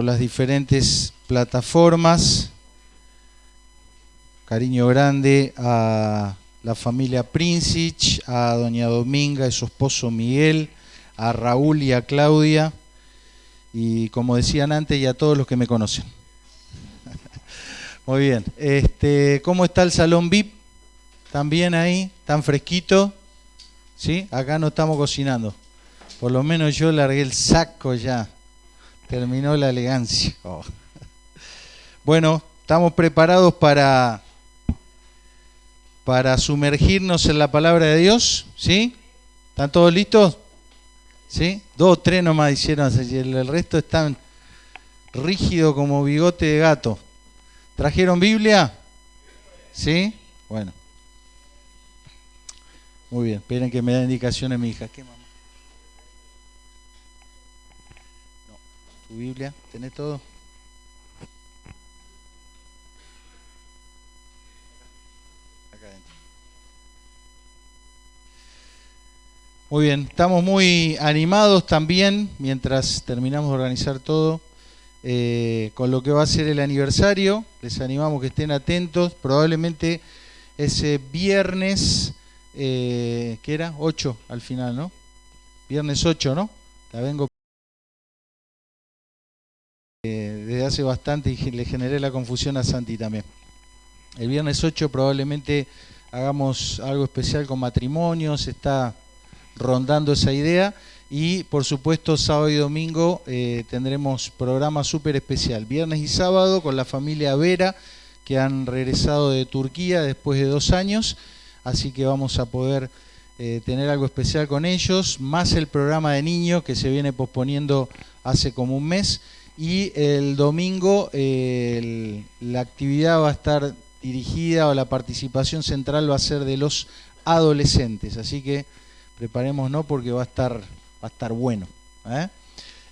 por las diferentes plataformas. Cariño grande a la familia Princich, a doña Dominga y su esposo Miguel, a Raúl y a Claudia, y como decían antes, y a todos los que me conocen. Muy bien. ¿Cómo está el salón VIP? ¿Están bien ahí? ¿Tan fresquito? ¿Sí? Acá no estamos cocinando. Por lo menos yo largué el saco ya. Terminó la elegancia. Oh. Bueno, estamos preparados para sumergirnos en la palabra de Dios, ¿sí? ¿Están todos listos? ¿Sí? 2 o 3 nomás hicieron, el resto están rígidos como bigote de gato. ¿Trajeron Biblia? ¿Sí? Bueno. Muy bien, esperen que me da indicaciones mi hija. ¿Qué, mamá? No. ¿Tu Biblia? ¿Tenés todo? Acá adentro. Muy bien, estamos muy animados también, mientras terminamos de organizar todo, con lo que va a ser el aniversario. Les animamos que estén atentos. Probablemente ese viernes, ¿qué era? 8 al final, ¿no? Viernes 8, ¿no? La vengo desde hace bastante y le generé la confusión a Santi también. El viernes 8 probablemente hagamos algo especial con matrimonios, está rondando esa idea. Y por supuesto sábado y domingo tendremos programa súper especial. Viernes y sábado con la familia Vera, que han regresado de Turquía después de 2 años. Así que vamos a poder tener algo especial con ellos, más el programa de niños que se viene posponiendo hace como un mes. Y el domingo la actividad va a estar dirigida, o la participación central va a ser de los adolescentes. Así que preparémonos porque va a estar bueno.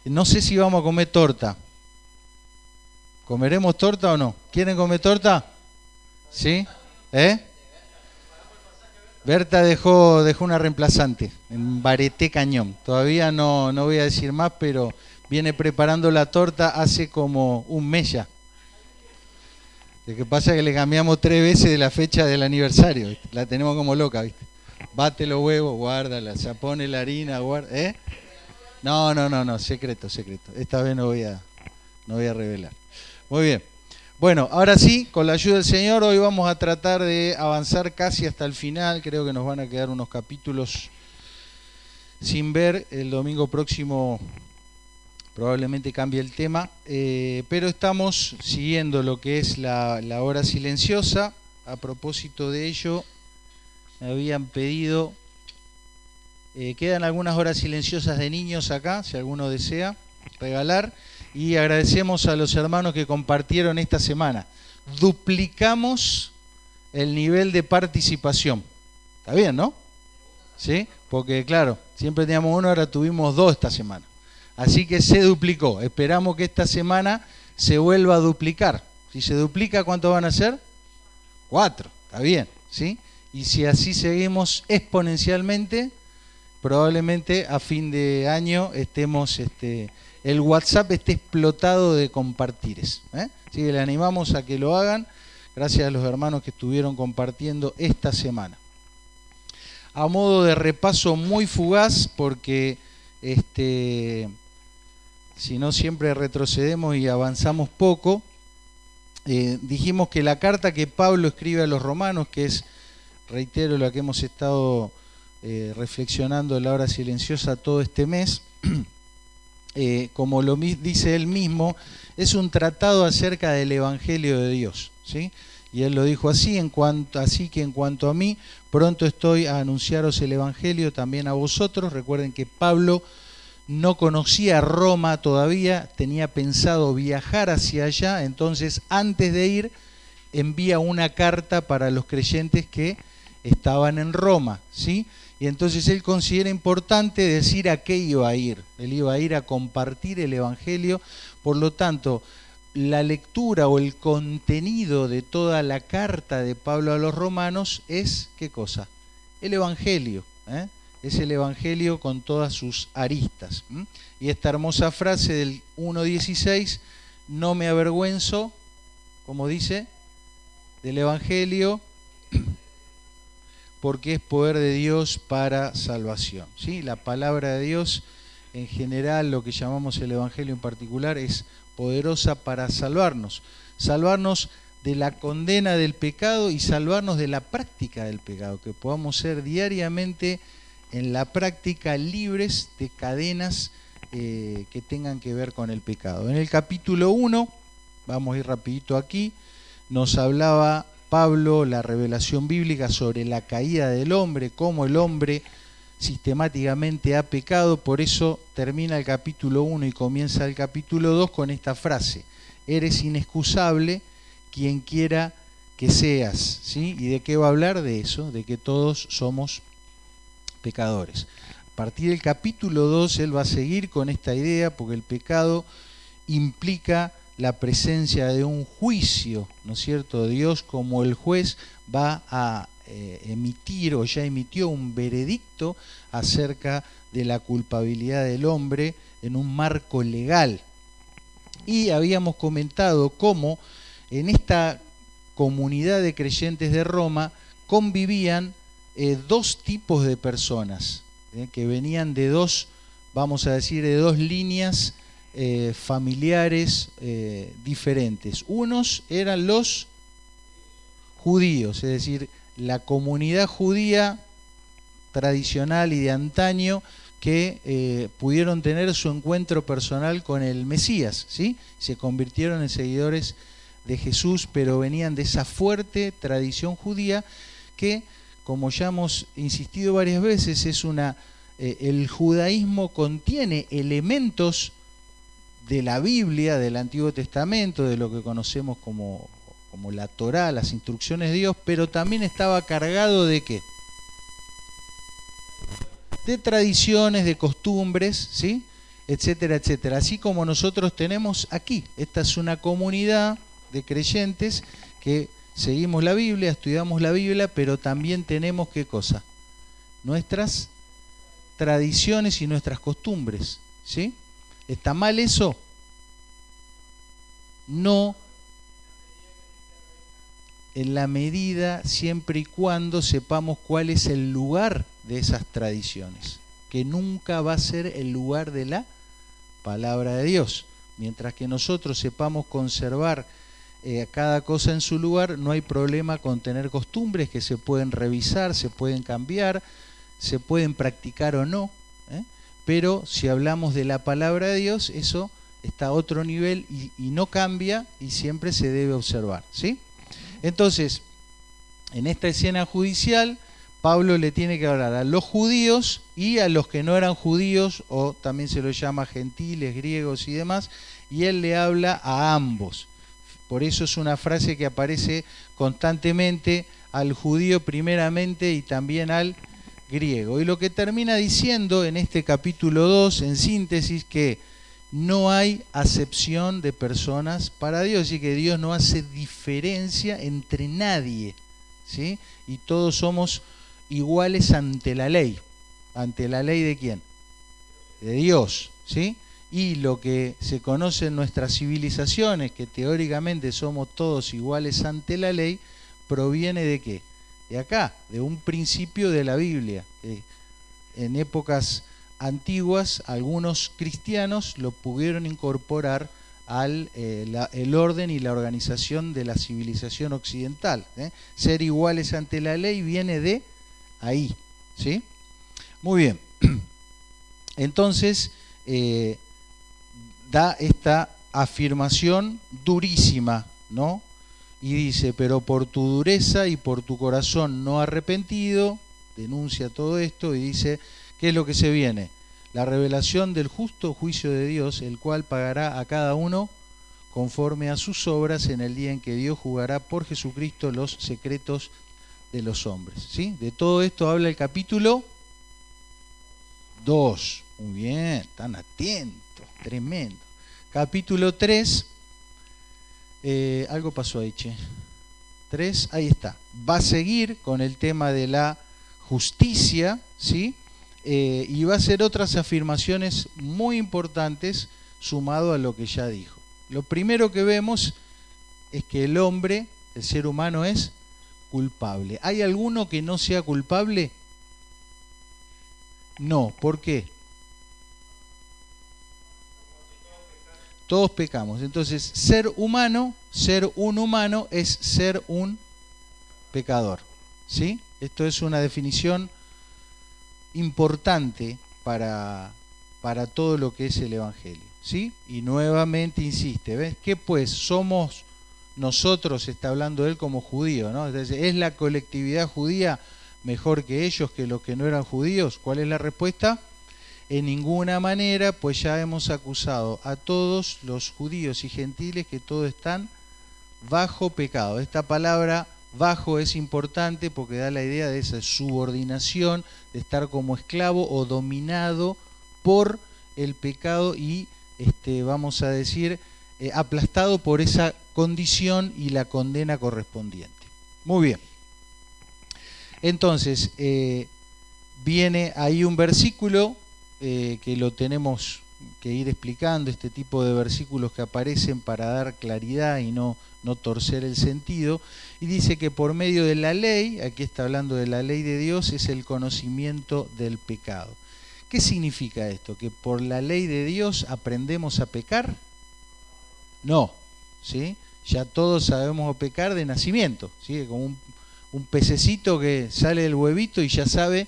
No sé si vamos a comer torta. ¿Comeremos torta o no? ¿Quieren comer torta? ¿Sí? Berta dejó una reemplazante en Bareté Cañón. Todavía no voy a decir más, pero viene preparando la torta hace como un mes ya. Lo que pasa es que le cambiamos 3 veces de la fecha del aniversario, ¿viste? La tenemos como loca, ¿viste? Bate los huevos, guárdala, se pone la harina, guarda, No, secreto. Esta vez no voy a revelar. Muy bien. Bueno, ahora sí, con la ayuda del Señor, hoy vamos a tratar de avanzar casi hasta el final. Creo que nos van a quedar unos capítulos sin ver. El domingo próximo probablemente cambie el tema, pero estamos siguiendo lo que es la hora silenciosa. A propósito de ello, me habían pedido, quedan algunas horas silenciosas de niños acá, si alguno desea regalar, y agradecemos a los hermanos que compartieron esta semana. Duplicamos el nivel de participación. ¿Está bien, no? ¿Sí? Porque claro, siempre teníamos 1, ahora tuvimos 2 esta semana. Así que se duplicó. Esperamos que esta semana se vuelva a duplicar. Si se duplica, ¿cuánto van a ser? 4. Está bien, ¿sí? Y si así seguimos exponencialmente, probablemente a fin de año estemos, el WhatsApp esté explotado de compartires. Así que le animamos a que lo hagan. Gracias a los hermanos que estuvieron compartiendo esta semana. A modo de repaso muy fugaz, porque si no siempre retrocedemos y avanzamos poco, dijimos que la carta que Pablo escribe a los romanos, que es, reitero, la que hemos estado reflexionando en la hora silenciosa todo este mes, como lo dice él mismo, es un tratado acerca del Evangelio de Dios, ¿sí? Y él lo dijo así: así que en cuanto a mí, pronto estoy a anunciaros el Evangelio también a vosotros. Recuerden que Pablo no conocía Roma todavía, tenía pensado viajar hacia allá, entonces antes de ir envía una carta para los creyentes que estaban en Roma, ¿sí? Y entonces él considera importante decir a qué iba a ir. Él iba a ir a compartir el Evangelio. Por lo tanto, la lectura o el contenido de toda la carta de Pablo a los romanos es, ¿qué cosa? El Evangelio, es el Evangelio con todas sus aristas. Y esta hermosa frase del 1.16 no me avergüenzo, como dice, del Evangelio, porque es poder de Dios para salvación, ¿sí? La palabra de Dios en general, lo que llamamos el Evangelio en particular, es poderosa para salvarnos de la condena del pecado y salvarnos de la práctica del pecado, que podamos ser diariamente en la práctica libres de cadenas que tengan que ver con el pecado. En el capítulo 1, vamos a ir rapidito aquí, nos hablaba Pablo la revelación bíblica sobre la caída del hombre, cómo el hombre sistemáticamente ha pecado. Por eso termina el capítulo 1 y comienza el capítulo 2 con esta frase: eres inexcusable quien quiera que seas, ¿sí? ¿Y de qué va a hablar? De eso, de que todos somos pecadores. A partir del capítulo 2 él va a seguir con esta idea, porque el pecado implica la presencia de un juicio, ¿no es cierto? Dios, como el juez, va a emitir o ya emitió un veredicto acerca de la culpabilidad del hombre en un marco legal. Y habíamos comentado cómo en esta comunidad de creyentes de Roma convivían dos tipos de personas que venían de dos, vamos a decir, de dos líneas familiares diferentes. Unos eran los judíos, es decir, la comunidad judía tradicional y de antaño que pudieron tener su encuentro personal con el Mesías, ¿sí? Se convirtieron en seguidores de Jesús, pero venían de esa fuerte tradición judía que, como ya hemos insistido varias veces, es el judaísmo contiene elementos de la Biblia, del Antiguo Testamento, de lo que conocemos como la Torá, las instrucciones de Dios, pero también estaba cargado de ¿qué? De tradiciones, de costumbres, ¿sí? Etcétera, etcétera. Así como nosotros tenemos aquí. Esta es una comunidad de creyentes que seguimos la Biblia, estudiamos la Biblia, pero también tenemos ¿qué cosa? Nuestras tradiciones y nuestras costumbres, ¿sí? ¿Está mal eso? No, en la medida, siempre y cuando sepamos cuál es el lugar de esas tradiciones, que nunca va a ser el lugar de la palabra de Dios. Mientras que nosotros sepamos conservar cada cosa en su lugar, no hay problema con tener costumbres que se pueden revisar, se pueden cambiar, se pueden practicar o no, pero si hablamos de la palabra de Dios, eso está a otro nivel y no cambia y siempre se debe observar, ¿sí? Entonces, en esta escena judicial, Pablo le tiene que hablar a los judíos y a los que no eran judíos, o también se los llama gentiles, griegos y demás, y él le habla a ambos. Por eso es una frase que aparece constantemente: al judío primeramente y también al griego. Y lo que termina diciendo en este capítulo 2, en síntesis, que no hay acepción de personas para Dios, y que Dios no hace diferencia entre nadie, ¿sí? Y todos somos iguales ante la ley. ¿Ante la ley de quién? De Dios, ¿sí? Y lo que se conoce en nuestras civilizaciones, que teóricamente somos todos iguales ante la ley, proviene ¿de qué? De acá, de un principio de la Biblia. En épocas antiguas, algunos cristianos lo pudieron incorporar al el orden y la organización de la civilización occidental. Ser iguales ante la ley viene de ahí, ¿sí? Muy bien. Entonces, da esta afirmación durísima, ¿no? Y dice: pero por tu dureza y por tu corazón no arrepentido, denuncia todo esto y dice: ¿qué es lo que se viene? La revelación del justo juicio de Dios, el cual pagará a cada uno conforme a sus obras en el día en que Dios juzgará por Jesucristo los secretos de los hombres, ¿sí? De todo esto habla el capítulo 2. Muy bien, están atentos, tremendo. Capítulo 3, algo pasó ahí, che. 3, ahí está. Va a seguir con el tema de la justicia, ¿sí? Y va a hacer otras afirmaciones muy importantes sumado a lo que ya dijo. Lo primero que vemos es que el hombre, el ser humano, es culpable. ¿Hay alguno que no sea culpable? No. ¿Por qué? Todos pecamos. Entonces, ser humano, ser un humano, es ser un pecador. ¿Sí? Esto es una definición importante para todo lo que es el Evangelio. ¿Sí? Y nuevamente insiste, ¿ves? ¿Qué pues somos nosotros? Está hablando él como judío, ¿no? Entonces, ¿es la colectividad judía mejor que ellos, que los que no eran judíos? ¿Cuál es la respuesta? En ninguna manera, pues ya hemos acusado a todos los judíos y gentiles que todos están bajo pecado. Esta palabra bajo es importante porque da la idea de esa subordinación, de estar como esclavo o dominado por el pecado y, vamos a decir, aplastado por esa condición y la condena correspondiente. Muy bien. Entonces, viene ahí un versículo que lo tenemos que ir explicando, este tipo de versículos que aparecen para dar claridad y no torcer el sentido, y dice que por medio de la ley, aquí está hablando de la ley de Dios, es el conocimiento del pecado. ¿Qué significa esto? ¿Que por la ley de Dios aprendemos a pecar? No, ¿sí? Ya todos sabemos pecar de nacimiento, ¿sí? Como un pececito que sale del huevito y ya sabe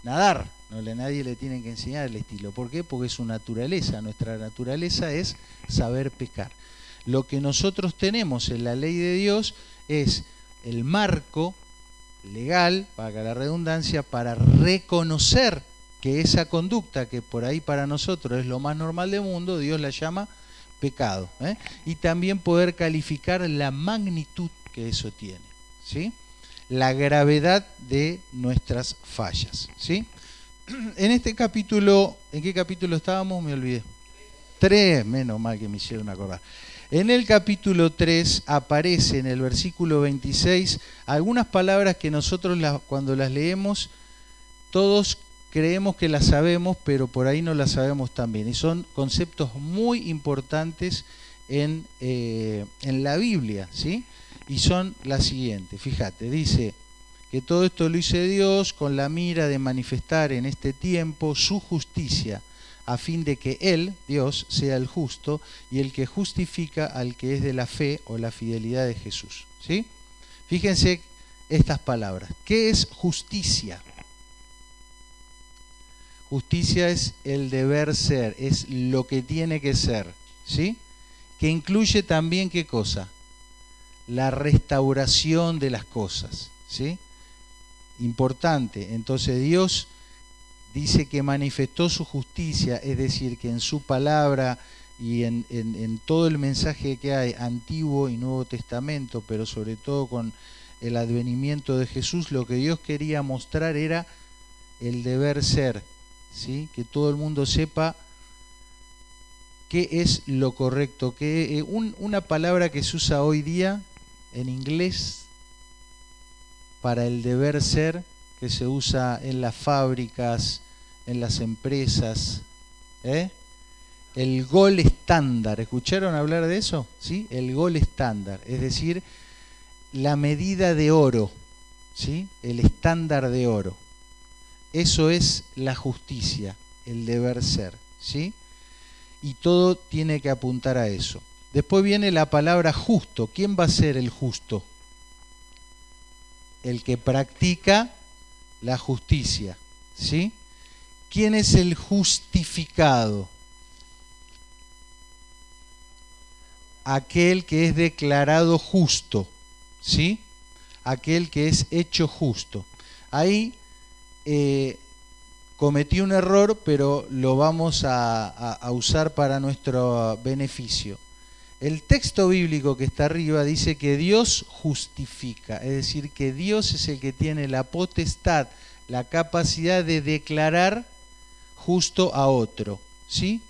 nadar. Nadie le tiene que enseñar el estilo. ¿Por qué? Porque es su naturaleza. Nuestra naturaleza es saber pecar. Lo que nosotros tenemos en la ley de Dios es el marco legal, para la redundancia, para reconocer que esa conducta que por ahí para nosotros es lo más normal del mundo, Dios la llama pecado, ¿eh? Y también poder calificar la magnitud que eso tiene, ¿sí? La gravedad de nuestras fallas, ¿sí? En este capítulo, ¿en qué capítulo estábamos? Me olvidé. 3, menos mal que me hicieron acordar. En el capítulo 3 aparece en el versículo 26 algunas palabras que nosotros cuando las leemos, todos creemos que las sabemos, pero por ahí no las sabemos tan bien. Y son conceptos muy importantes en la Biblia, ¿sí? Y son las siguientes. Fíjate, dice que todo esto lo hizo Dios con la mira de manifestar en este tiempo su justicia, a fin de que Él, Dios, sea el justo y el que justifica al que es de la fe o la fidelidad de Jesús. ¿Sí? Fíjense estas palabras. ¿Qué es justicia? Justicia es el deber ser, es lo que tiene que ser. ¿Sí? Que incluye también, ¿qué cosa? La restauración de las cosas. ¿Sí? Importante. Entonces Dios dice que manifestó su justicia, es decir, que en su palabra y en todo el mensaje que hay, Antiguo y Nuevo Testamento, pero sobre todo con el advenimiento de Jesús, lo que Dios quería mostrar era el deber ser, ¿sí? Que todo el mundo sepa qué es lo correcto. Una palabra que se usa hoy día en inglés para el deber ser, que se usa en las fábricas, en las empresas, el gold estándar. ¿Escucharon hablar de eso? ¿Sí? El gold estándar, es decir, la medida de oro, ¿sí? El estándar de oro. Eso es la justicia, el deber ser, ¿sí? Y todo tiene que apuntar a eso. Después viene la palabra justo. ¿Quién va a ser el justo? El que practica la justicia, ¿sí? ¿Quién es el justificado? Aquel que es declarado justo, ¿sí? Aquel que es hecho justo. Ahí cometí un error, pero lo vamos a usar para nuestro beneficio. El texto bíblico que está arriba dice que Dios justifica, es decir, que Dios es el que tiene la potestad, la capacidad de declarar justo a otro, ¿sí?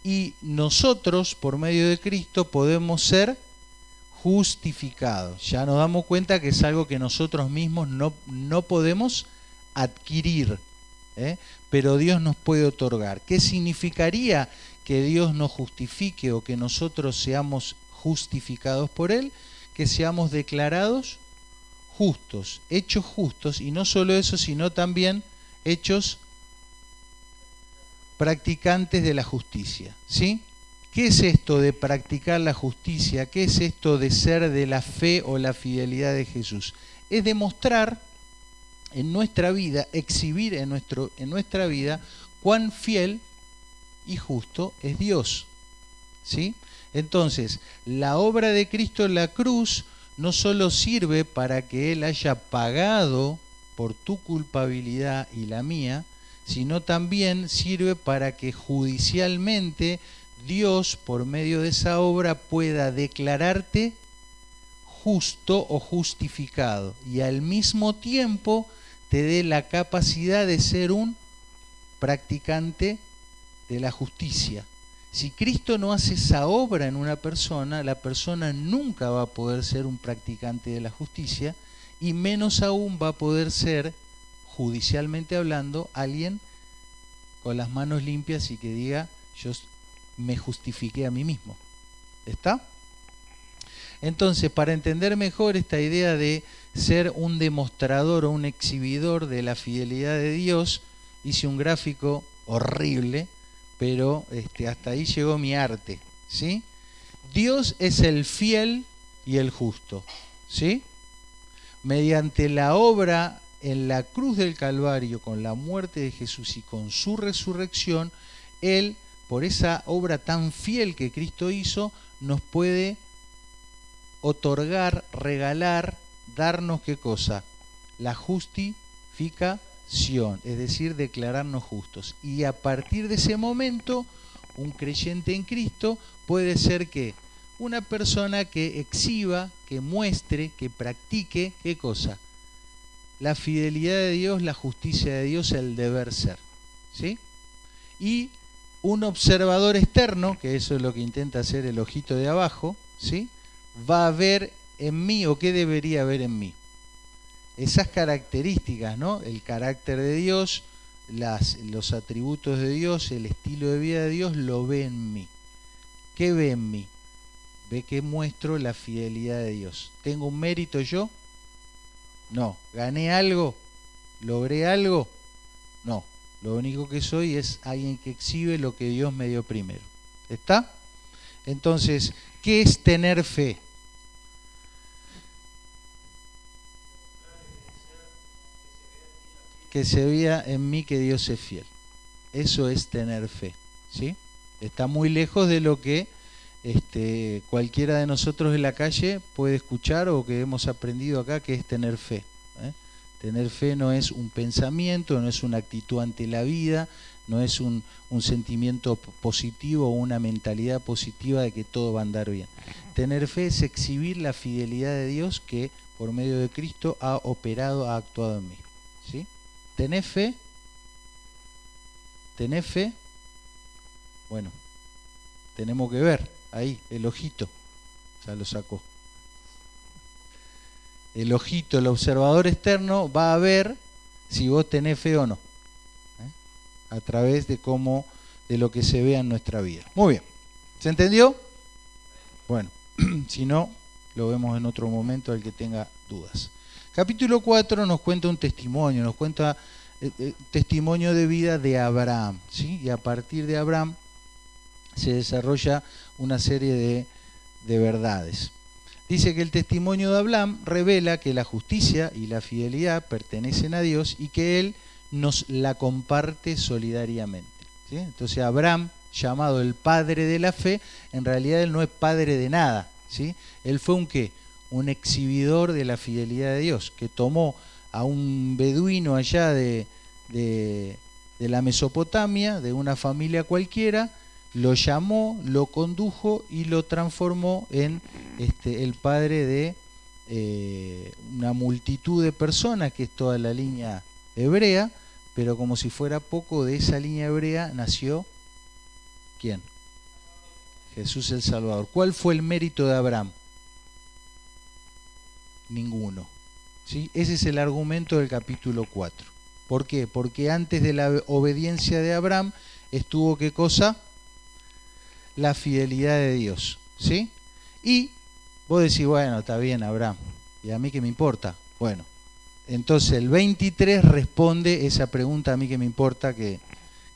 Y nosotros, por medio de Cristo, podemos ser justificados. Ya nos damos cuenta que es algo que nosotros mismos no podemos adquirir, pero Dios nos puede otorgar. ¿Qué significaría que Dios nos justifique o que nosotros seamos justificados por Él, que seamos declarados justos, hechos justos, y no solo eso, sino también hechos practicantes de la justicia, ¿sí? ¿Qué es esto de practicar la justicia? ¿Qué es esto de ser de la fe o la fidelidad de Jesús? Es demostrar en nuestra vida, exhibir en nuestra vida cuán fiel y justo es Dios, ¿sí? Entonces, la obra de Cristo en la cruz no solo sirve para que Él haya pagado por tu culpabilidad y la mía, sino también sirve para que judicialmente Dios, por medio de esa obra, pueda declararte justo o justificado, y al mismo tiempo te dé la capacidad de ser un practicante de la justicia. Si Cristo no hace esa obra en una persona, la persona nunca va a poder ser un practicante de la justicia, y menos aún va a poder ser, judicialmente hablando, alguien con las manos limpias y que diga: yo me justifiqué a mí mismo. ¿Está? Entonces, para entender mejor esta idea de ser un demostrador o un exhibidor de la fidelidad de Dios, hice un gráfico horrible, pero hasta ahí llegó mi arte, ¿sí? Dios es el fiel y el justo, ¿sí? Mediante la obra en la cruz del Calvario, con la muerte de Jesús y con su resurrección, Él, por esa obra tan fiel que Cristo hizo, nos puede otorgar, regalar, darnos ¿qué cosa? La justificación, es decir, declararnos justos. Y a partir de ese momento, un creyente en Cristo puede ser que una persona que exhiba, que muestre, que practique, ¿qué cosa? La fidelidad de Dios, la justicia de Dios, el deber ser, ¿sí? Y un observador externo, que eso es lo que intenta hacer el ojito de abajo, ¿sí? Va a ver en mí, o qué debería ver en mí, esas características, ¿no? El carácter de Dios, los atributos de Dios, el estilo de vida de Dios, lo ve en mí. ¿Qué ve en mí? Ve que muestro la fidelidad de Dios. ¿Tengo un mérito yo? No. ¿Gané algo? ¿Logré algo? No. Lo único que soy es alguien que exhibe lo que Dios me dio primero. ¿Está? Entonces, ¿qué es tener fe? Que se vea en mí que Dios es fiel. Eso es tener fe, ¿sí? Está muy lejos de lo que cualquiera de nosotros en la calle puede escuchar o que hemos aprendido acá, que es tener fe, ¿eh? Tener fe no es un pensamiento, no es una actitud ante la vida, no es un sentimiento positivo o una mentalidad positiva de que todo va a andar bien. Tener fe es exhibir la fidelidad de Dios que por medio de Cristo ha operado, ha actuado en mí, ¿sí? ¿Tenés fe? ¿Tenés fe? Bueno, tenemos que ver, ahí, el ojito, ya lo sacó. El ojito, el observador externo, va a ver si vos tenés fe o no, a través de lo que se vea en nuestra vida. Muy bien, ¿se entendió? Bueno, si no, lo vemos en otro momento, al que tenga dudas. Capítulo 4 nos cuenta un testimonio, nos cuenta testimonio de vida de Abraham, ¿sí? Y a partir de Abraham se desarrolla una serie de verdades. Dice que el testimonio de Abraham revela que la justicia y la fidelidad pertenecen a Dios y que Él nos la comparte solidariamente, ¿sí? Entonces Abraham, llamado el padre de la fe, en realidad él no es padre de nada, ¿sí? Él fue un ¿qué? Un exhibidor de la fidelidad de Dios, que tomó a un beduino allá de la Mesopotamia, de una familia cualquiera, lo llamó, lo condujo y lo transformó en el padre de una multitud de personas, que es toda la línea hebrea, pero como si fuera poco, de esa línea hebrea nació ¿quién? Jesús el Salvador. ¿Cuál fue el mérito de Abraham? Ninguno, ¿sí? Ese es el argumento del capítulo 4. ¿Por qué? Porque antes de la obediencia de Abraham estuvo ¿qué cosa? la fidelidad de Dios, ¿sí? Y vos decís, bueno, está bien, Abraham, ¿y a mí qué me importa? Bueno, entonces el 23 responde esa pregunta, a mí qué me importa, que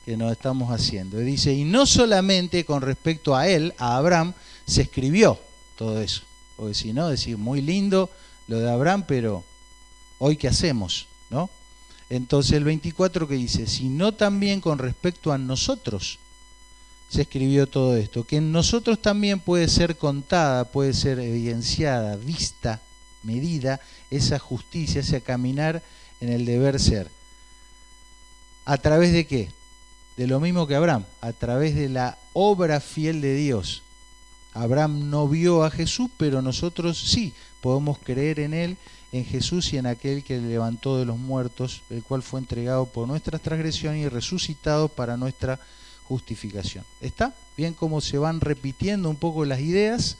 nos estamos haciendo. Dice, y no solamente con respecto a él, a Abraham, se escribió todo eso. Porque si no, decir, muy lindo lo de Abraham, pero hoy qué hacemos, ¿no? Entonces el 24 que dice, sino también con respecto a nosotros se escribió todo esto, que en nosotros también puede ser contada, puede ser evidenciada, vista, medida, esa justicia, ese caminar en el deber ser. ¿A través de qué? De lo mismo que Abraham, a través de la obra fiel de Dios. Abraham no vio a Jesús, pero nosotros sí podemos creer en él, en Jesús y en aquel que le levantó de los muertos, el cual fue entregado por nuestras transgresiones y resucitado para nuestra justificación. ¿Está? Bien, cómo se van repitiendo un poco las ideas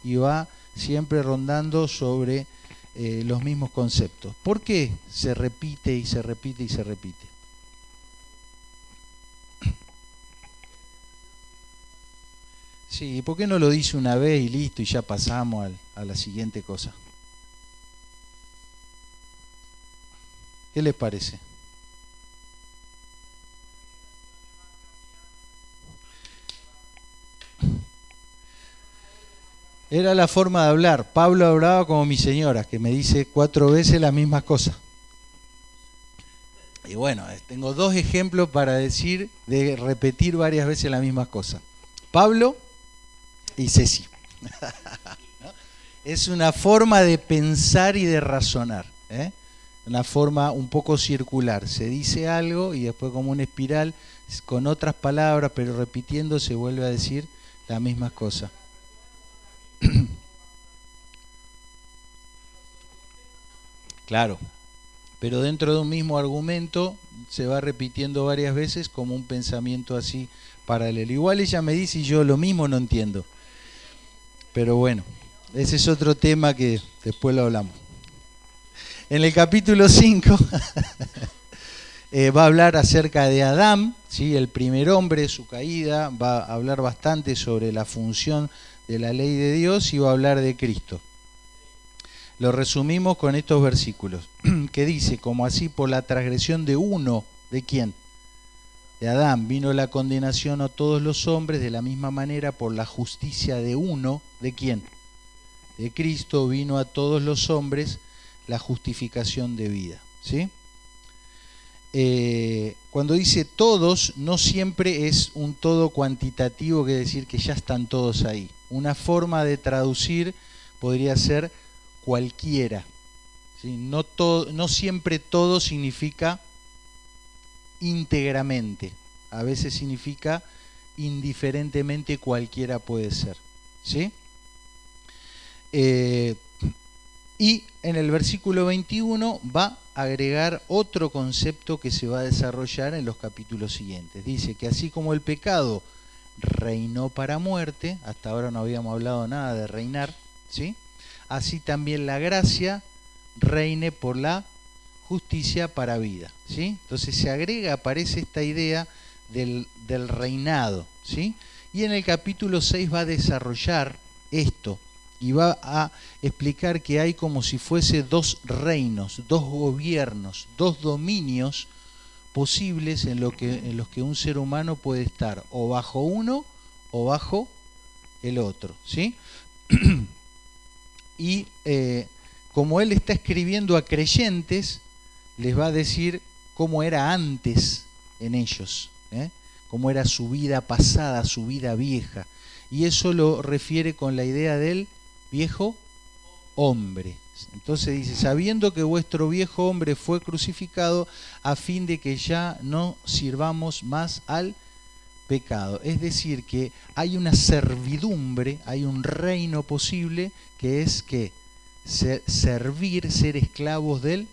y va siempre rondando sobre los mismos conceptos. ¿Por qué se repite y se repite y se repite? Sí, ¿por qué no lo dice una vez y listo y ya pasamos a la siguiente cosa? ¿Qué les parece? Era la forma de hablar. Pablo hablaba como mi señora, que me dice 4 veces las mismas cosas. Y bueno, tengo 2 ejemplos para decir de repetir varias veces las mismas cosas. Pablo y Ceci. Es una forma de pensar y de razonar, ¿eh? Una forma un poco circular. Se dice algo y después como una espiral, con otras palabras, pero repitiendo, se vuelve a decir las mismas cosas. Claro, pero dentro de un mismo argumento se va repitiendo varias veces como un pensamiento así paralelo. Igual ella me dice y yo lo mismo no entiendo. Pero bueno, ese es otro tema que después lo hablamos. En el capítulo 5 va a hablar acerca de Adán, ¿sí? El primer hombre, su caída, va a hablar bastante sobre la función de la ley de Dios y va a hablar de Cristo. Lo resumimos con estos versículos, que dice, como así por la transgresión de uno, ¿de quién? De Adán, vino la condenación a todos los hombres, de la misma manera por la justicia de uno, ¿de quién? De Cristo vino a todos los hombres la justificación de vida, ¿sí? Cuando dice todos, no siempre es un todo cuantitativo, que decir que ya están todos ahí. Una forma de traducir podría ser cualquiera, ¿sí? No siempre todo significa íntegramente, a veces significa indiferentemente, cualquiera puede ser, ¿sí? Y en el versículo 21 va a agregar otro concepto que se va a desarrollar en los capítulos siguientes. Dice que así como el pecado reinó para muerte, hasta ahora no habíamos hablado nada de reinar, ¿sí? Así también la gracia reine por la justicia para vida, ¿sí? Entonces se agrega, aparece esta idea del reinado, ¿sí? Y en el capítulo 6 va a desarrollar esto y va a explicar que hay como si fuese 2 reinos, 2 gobiernos, 2 dominios posibles en los que un ser humano puede estar o bajo uno o bajo el otro, ¿sí? Y como él está escribiendo a creyentes, les va a decir cómo era antes en ellos, cómo era su vida pasada, su vida vieja. Y eso lo refiere con la idea del viejo hombre. Entonces dice, sabiendo que vuestro viejo hombre fue crucificado a fin de que ya no sirvamos más al pecado. Es decir, que hay una servidumbre, hay un reino posible que es que servir, ser esclavos del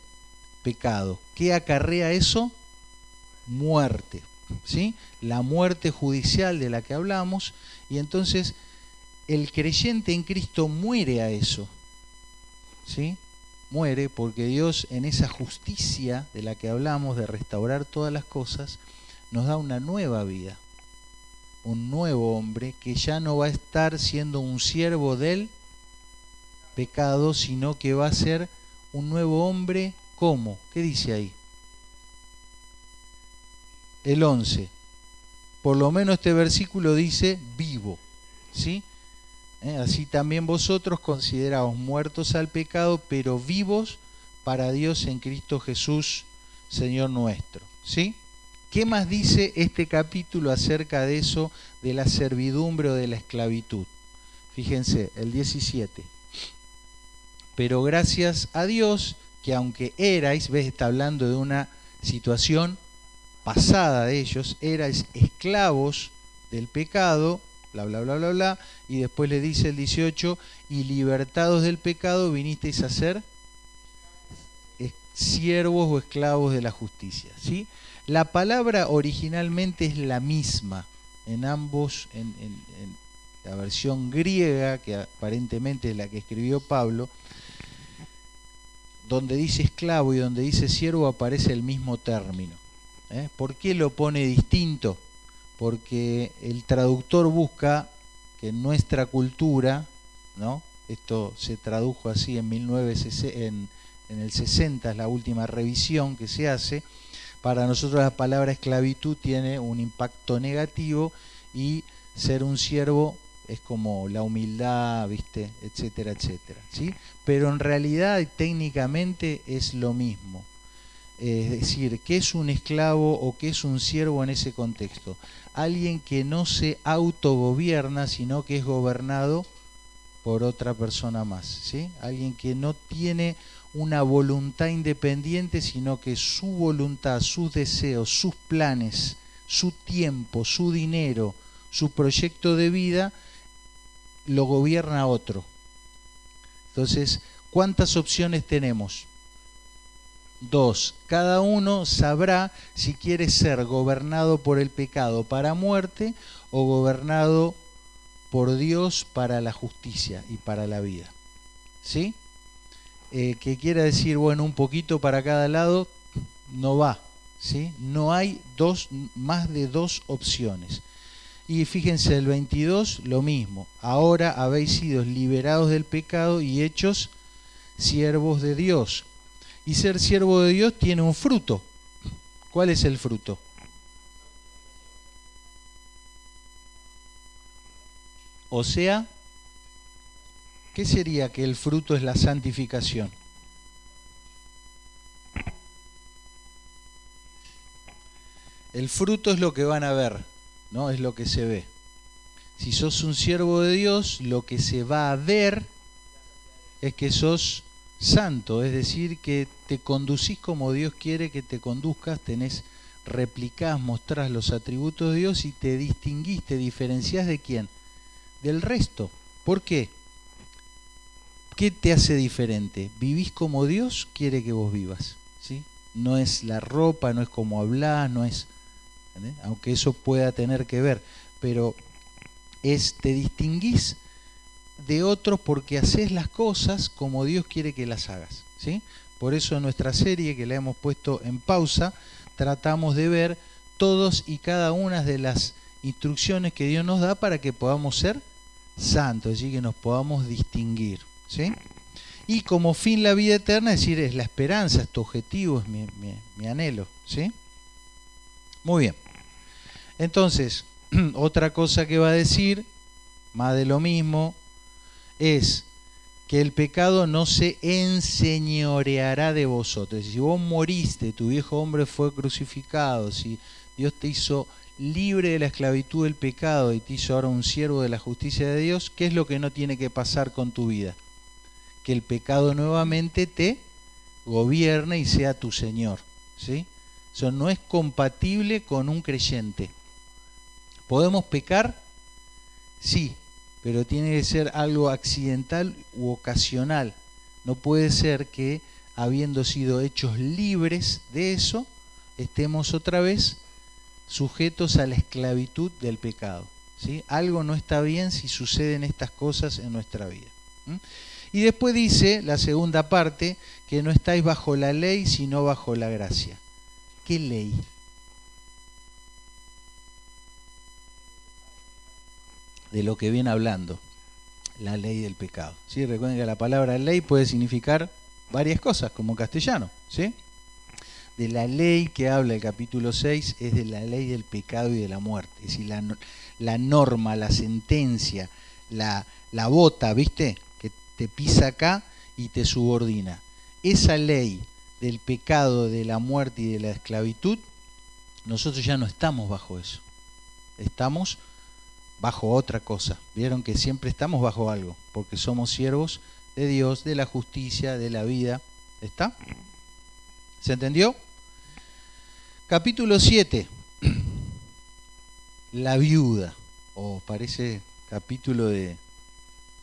pecado. ¿Qué acarrea eso? Muerte, ¿sí? La muerte judicial de la que hablamos, y entonces el creyente en Cristo muere a eso, ¿sí? Muere porque Dios, en esa justicia de la que hablamos, de restaurar todas las cosas, nos da una nueva vida. un nuevo hombre que ya no va a estar siendo un siervo del pecado, sino que va a ser un nuevo hombre. ¿Cómo? ¿Qué dice ahí? El 11. Por lo menos este versículo dice vivo, ¿sí? Así también vosotros consideraos muertos al pecado, pero vivos para Dios en Cristo Jesús, Señor nuestro, ¿sí? ¿Qué más dice este capítulo acerca de eso, de la servidumbre o de la esclavitud? Fíjense, el 17. Pero gracias a Dios que aunque erais, ves, está hablando de una situación pasada de ellos, erais esclavos del pecado, bla, bla, bla, bla, bla, y después le dice el 18, y libertados del pecado vinisteis a ser siervos o esclavos de la justicia, ¿sí? La palabra originalmente es la misma en ambos, en la versión griega, que aparentemente es la que escribió Pablo, donde dice esclavo y donde dice siervo aparece el mismo término. ¿Por qué lo pone distinto? Porque el traductor busca que en nuestra cultura, ¿no? Esto se tradujo así en 1960, en el 60, es la última revisión que se hace. Para nosotros la palabra esclavitud tiene un impacto negativo y ser un siervo es como la humildad, ¿viste? Etcétera, etcétera, ¿sí? Pero en realidad técnicamente es lo mismo. Es decir, ¿qué es un esclavo o qué es un siervo en ese contexto? Alguien que no se autogobierna, sino que es gobernado por otra persona más, ¿sí? Alguien que no tiene una voluntad independiente, sino que su voluntad, sus deseos, sus planes, su tiempo, su dinero, su proyecto de vida, lo gobierna otro. Entonces, ¿cuántas opciones tenemos? 2. Cada uno sabrá si quiere ser gobernado por el pecado para muerte o gobernado por Dios para la justicia y para la vida. ¿Sí? Que quiera decir, bueno, un poquito para cada lado, no va. ¿Sí? No hay más de dos opciones. Y fíjense, el 22, lo mismo. Ahora habéis sido liberados del pecado y hechos siervos de Dios. Y ser siervo de Dios tiene un fruto. ¿Cuál es el fruto? O sea, ¿qué sería que el fruto es la santificación? El fruto es lo que van a ver, ¿no? Es lo que se ve. Si sos un siervo de Dios, lo que se va a ver es que sos santo, es decir, que te conducís como Dios quiere que te conduzcas, replicás, mostrás los atributos de Dios y te distinguís, te diferenciás ¿de quién? Del resto. ¿Por qué? ¿Qué te hace diferente? Vivís como Dios quiere que vos vivas, ¿sí? No es la ropa, no es como hablás, no es, ¿entendés? Aunque eso pueda tener que ver, pero te distinguís de otros porque haces las cosas como Dios quiere que las hagas, ¿sí? Por eso en nuestra serie, que la hemos puesto en pausa, tratamos de ver todos y cada una de las instrucciones que Dios nos da para que podamos ser santos, es decir, que nos podamos distinguir, ¿sí? Y como fin la vida eterna, es decir, es la esperanza, es tu objetivo, es mi anhelo, ¿sí? Muy bien. Entonces, otra cosa que va a decir, más de lo mismo, es que el pecado no se enseñoreará de vosotros. Si vos moriste, tu viejo hombre fue crucificado, si Dios te hizo libre de la esclavitud del pecado y te hizo ahora un siervo de la justicia de Dios, ¿qué es lo que no tiene que pasar con tu vida? Que el pecado nuevamente te gobierne y sea tu Señor, ¿sí? Eso no es compatible con un creyente. ¿Podemos pecar? Sí, pero tiene que ser algo accidental u ocasional. No puede ser que, habiendo sido hechos libres de eso, estemos otra vez sujetos a la esclavitud del pecado, ¿sí? Algo no está bien si suceden estas cosas en nuestra vida. Y después dice, la segunda parte, que no estáis bajo la ley, sino bajo la gracia. ¿Qué ley? de lo que viene hablando la ley del pecado. ¿Sí? Recuerden que la palabra ley puede significar varias cosas, como en castellano. ¿Sí? De la ley que habla el capítulo 6 es de la ley del pecado y de la muerte. Es decir, la norma, la sentencia, la bota, ¿viste? Que te pisa acá y te subordina. Esa ley del pecado, de la muerte y de la esclavitud, nosotros ya no estamos bajo eso. Estamos bajo otra cosa. Vieron que siempre estamos bajo algo, porque somos siervos de Dios, de la justicia, de la vida. ¿Está? ¿Se entendió? Capítulo 7. La viuda. Parece capítulo de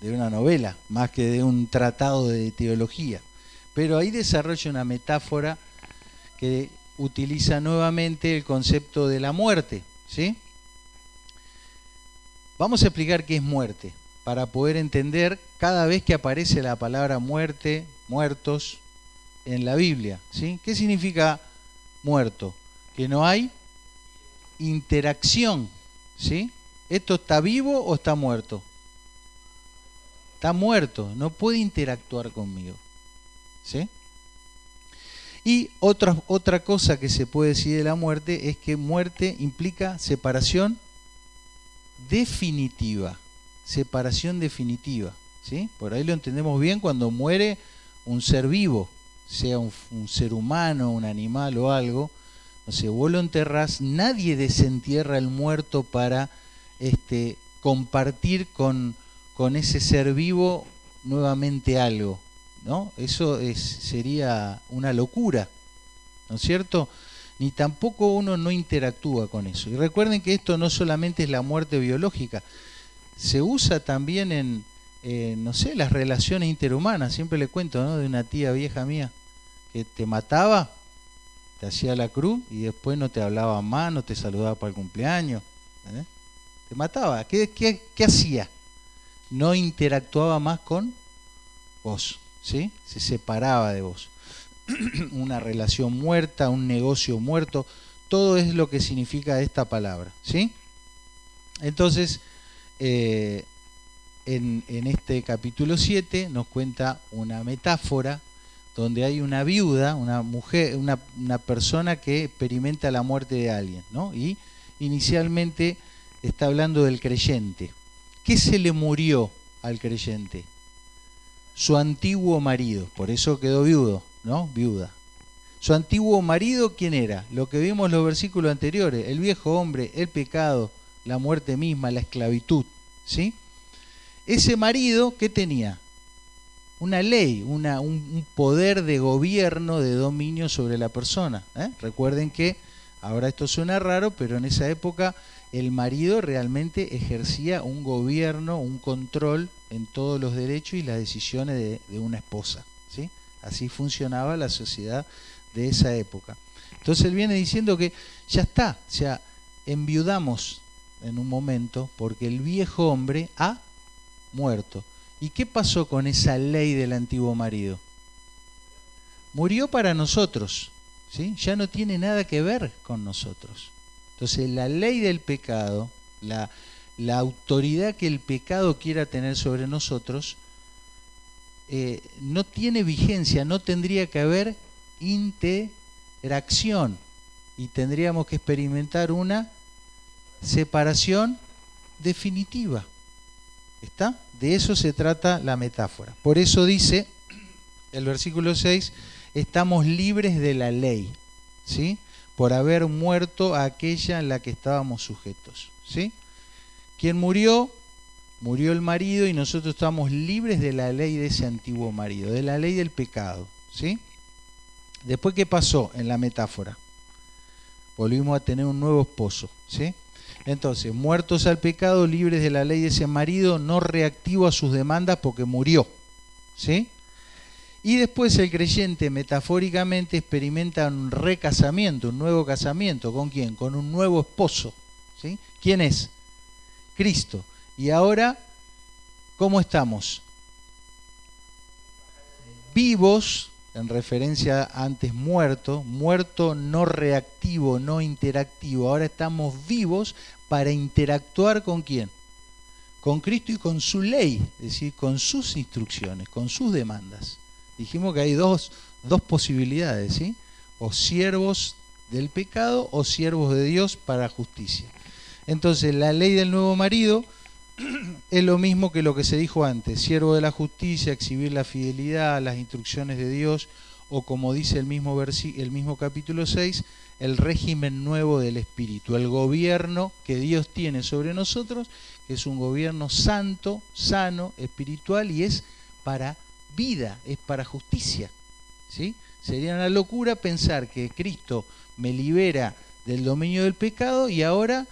una novela, más que de un tratado de teología. Pero ahí desarrolla una metáfora que utiliza nuevamente el concepto de la muerte. ¿Sí? Vamos a explicar qué es muerte, para poder entender cada vez que aparece la palabra muerte, muertos, en la Biblia. ¿Sí? ¿Qué significa muerto? Que no hay interacción. ¿Sí? ¿Esto está vivo o está muerto? Está muerto, no puede interactuar conmigo. ¿Sí? Y otra cosa que se puede decir de la muerte es que muerte implica separación definitiva. Separación definitiva. ¿Sí? Por ahí lo entendemos bien cuando muere un ser vivo, sea un ser humano, un animal o algo. No sé, vos lo enterrás, nadie desentierra el muerto para compartir con ese ser vivo nuevamente algo, ¿no? Eso sería una locura, ¿no es cierto? Ni tampoco uno no interactúa con eso. Y recuerden que esto no solamente es la muerte biológica, se usa también en no sé, las relaciones interhumanas. Siempre le cuento, ¿no? De una tía vieja mía que te mataba, te hacía la cruz y después no te hablaba más, no te saludaba para el cumpleaños. Te mataba. ¿Qué hacía? No interactuaba más con vos, ¿sí? Se separaba de vos. Una relación muerta, un negocio muerto, todo es lo que significa esta palabra, ¿sí? Entonces, en este capítulo 7 nos cuenta una metáfora donde hay una viuda, una mujer, una persona que experimenta la muerte de alguien, ¿no? Y inicialmente está hablando del creyente. ¿Qué se le murió al creyente? Su antiguo marido, por eso quedó viudo, ¿no? Viuda. Su antiguo marido, ¿quién era? Lo que vimos en los versículos anteriores, el viejo hombre, el pecado, la muerte misma, la esclavitud, ¿sí? Ese marido, ¿qué tenía? Una ley, un poder de gobierno, de dominio sobre la persona. Recuerden que, ahora esto suena raro, pero en esa época el marido realmente ejercía un gobierno, un control en todos los derechos y las decisiones de una esposa, ¿sí? Así funcionaba la sociedad de esa época. Entonces él viene diciendo que ya está, o sea, enviudamos en un momento porque el viejo hombre ha muerto. ¿Y qué pasó con esa ley del antiguo marido? Murió para nosotros, ¿sí? Ya no tiene nada que ver con nosotros. Entonces la ley del pecado, la autoridad que el pecado quiera tener sobre nosotros, no tiene vigencia, no tendría que haber interacción y tendríamos que experimentar una separación definitiva. ¿Está? De eso se trata la metáfora. Por eso dice el versículo 6, estamos libres de la ley, ¿sí? Por haber muerto a aquella en la que estábamos sujetos, ¿sí? ¿Quién murió? Murió el marido y nosotros estamos libres de la ley de ese antiguo marido, de la ley del pecado, ¿sí? Después, ¿qué pasó en la metáfora? Volvimos a tener un nuevo esposo, ¿sí? Entonces, muertos al pecado, libres de la ley de ese marido, no reactivo a sus demandas porque murió, ¿sí? Y después el creyente metafóricamente experimenta un recasamiento, un nuevo casamiento. ¿Con quién? Con un nuevo esposo, ¿sí? ¿Quién es? Cristo. Y ahora, ¿cómo estamos? Vivos, en referencia a antes muerto, muerto no reactivo, no interactivo. Ahora estamos vivos para interactuar ¿con quién? con Cristo y con su ley, es decir, con sus instrucciones, con sus demandas. Dijimos que hay dos posibilidades, ¿sí? O siervos del pecado o siervos de Dios para justicia. Entonces, la ley del nuevo marido es lo mismo que lo que se dijo antes: siervo de la justicia, exhibir la fidelidad, las instrucciones de Dios, o como dice el mismo capítulo 6, el régimen nuevo del Espíritu, el gobierno que Dios tiene sobre nosotros, que es un gobierno santo, sano, espiritual, y es para vida, es para justicia, ¿sí? Sería una locura pensar que Cristo me libera del dominio del pecado y ahora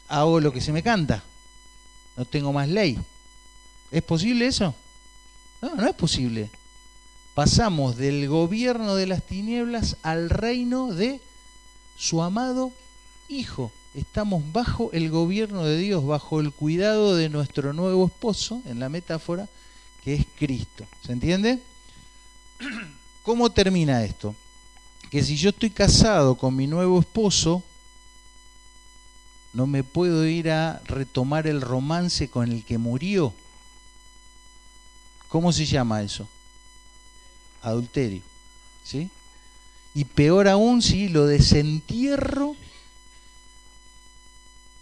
hago lo que se me canta, no tengo más ley. ¿Es posible eso? No, no es posible. Pasamos del gobierno de las tinieblas al reino de su amado Hijo. Estamos bajo el gobierno de Dios, bajo el cuidado de nuestro nuevo esposo, en la metáfora, que es Cristo. ¿Se entiende? ¿Cómo termina esto? Que si yo estoy casado con mi nuevo esposo, no me puedo ir a retomar el romance con el que murió. ¿Cómo se llama eso? Adulterio, ¿sí? Y peor aún si lo desentierro,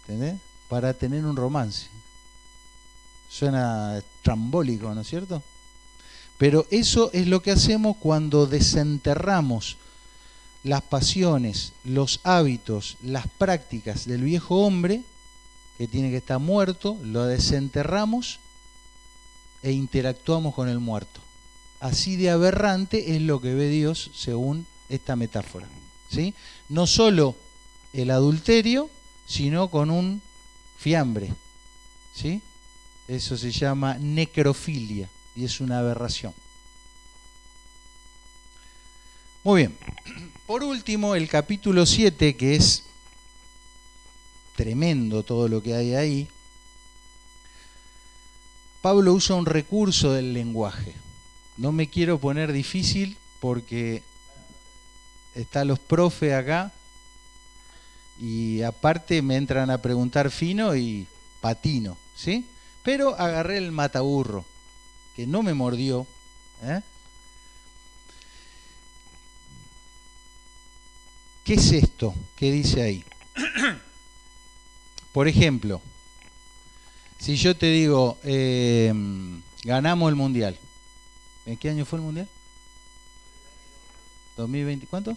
¿entendés? Para tener un romance. Suena trambólico, ¿no es cierto? Pero eso es lo que hacemos cuando desenterramos las pasiones, los hábitos, las prácticas del viejo hombre, que tiene que estar muerto, lo desenterramos e interactuamos con el muerto. Así de aberrante es lo que ve Dios según esta metáfora, ¿sí? No solo el adulterio, sino con un fiambre, ¿sí? Eso se llama necrofilia y es una aberración. Muy bien. Por último, el capítulo 7, que es tremendo todo lo que hay ahí. Pablo usa un recurso del lenguaje. No me quiero poner difícil porque están los profes acá y aparte me entran a preguntar fino y patino, ¿sí? Pero agarré el mataburro, que no me mordió, ¿eh? ¿Qué es esto que dice ahí? Por ejemplo, si yo te digo, ganamos el Mundial. ¿En qué año fue el Mundial? 2020, ¿cuánto?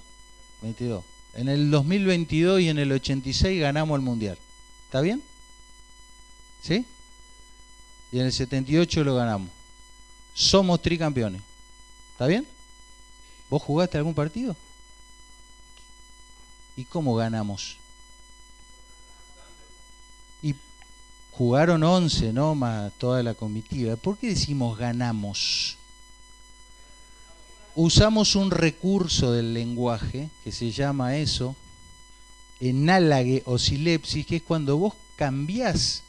22. En el 2022 y en el 86 ganamos el Mundial. ¿Está bien? ¿Sí? Y en el 78 lo ganamos. Somos tricampeones. ¿Está bien? ¿Vos jugaste algún partido? ¿Y cómo ganamos? Y jugaron 11, ¿no? Más toda la comitiva. ¿Por qué decimos ganamos? Usamos un recurso del lenguaje que se llama eso, enálogue o silepsis, que es cuando vos cambiás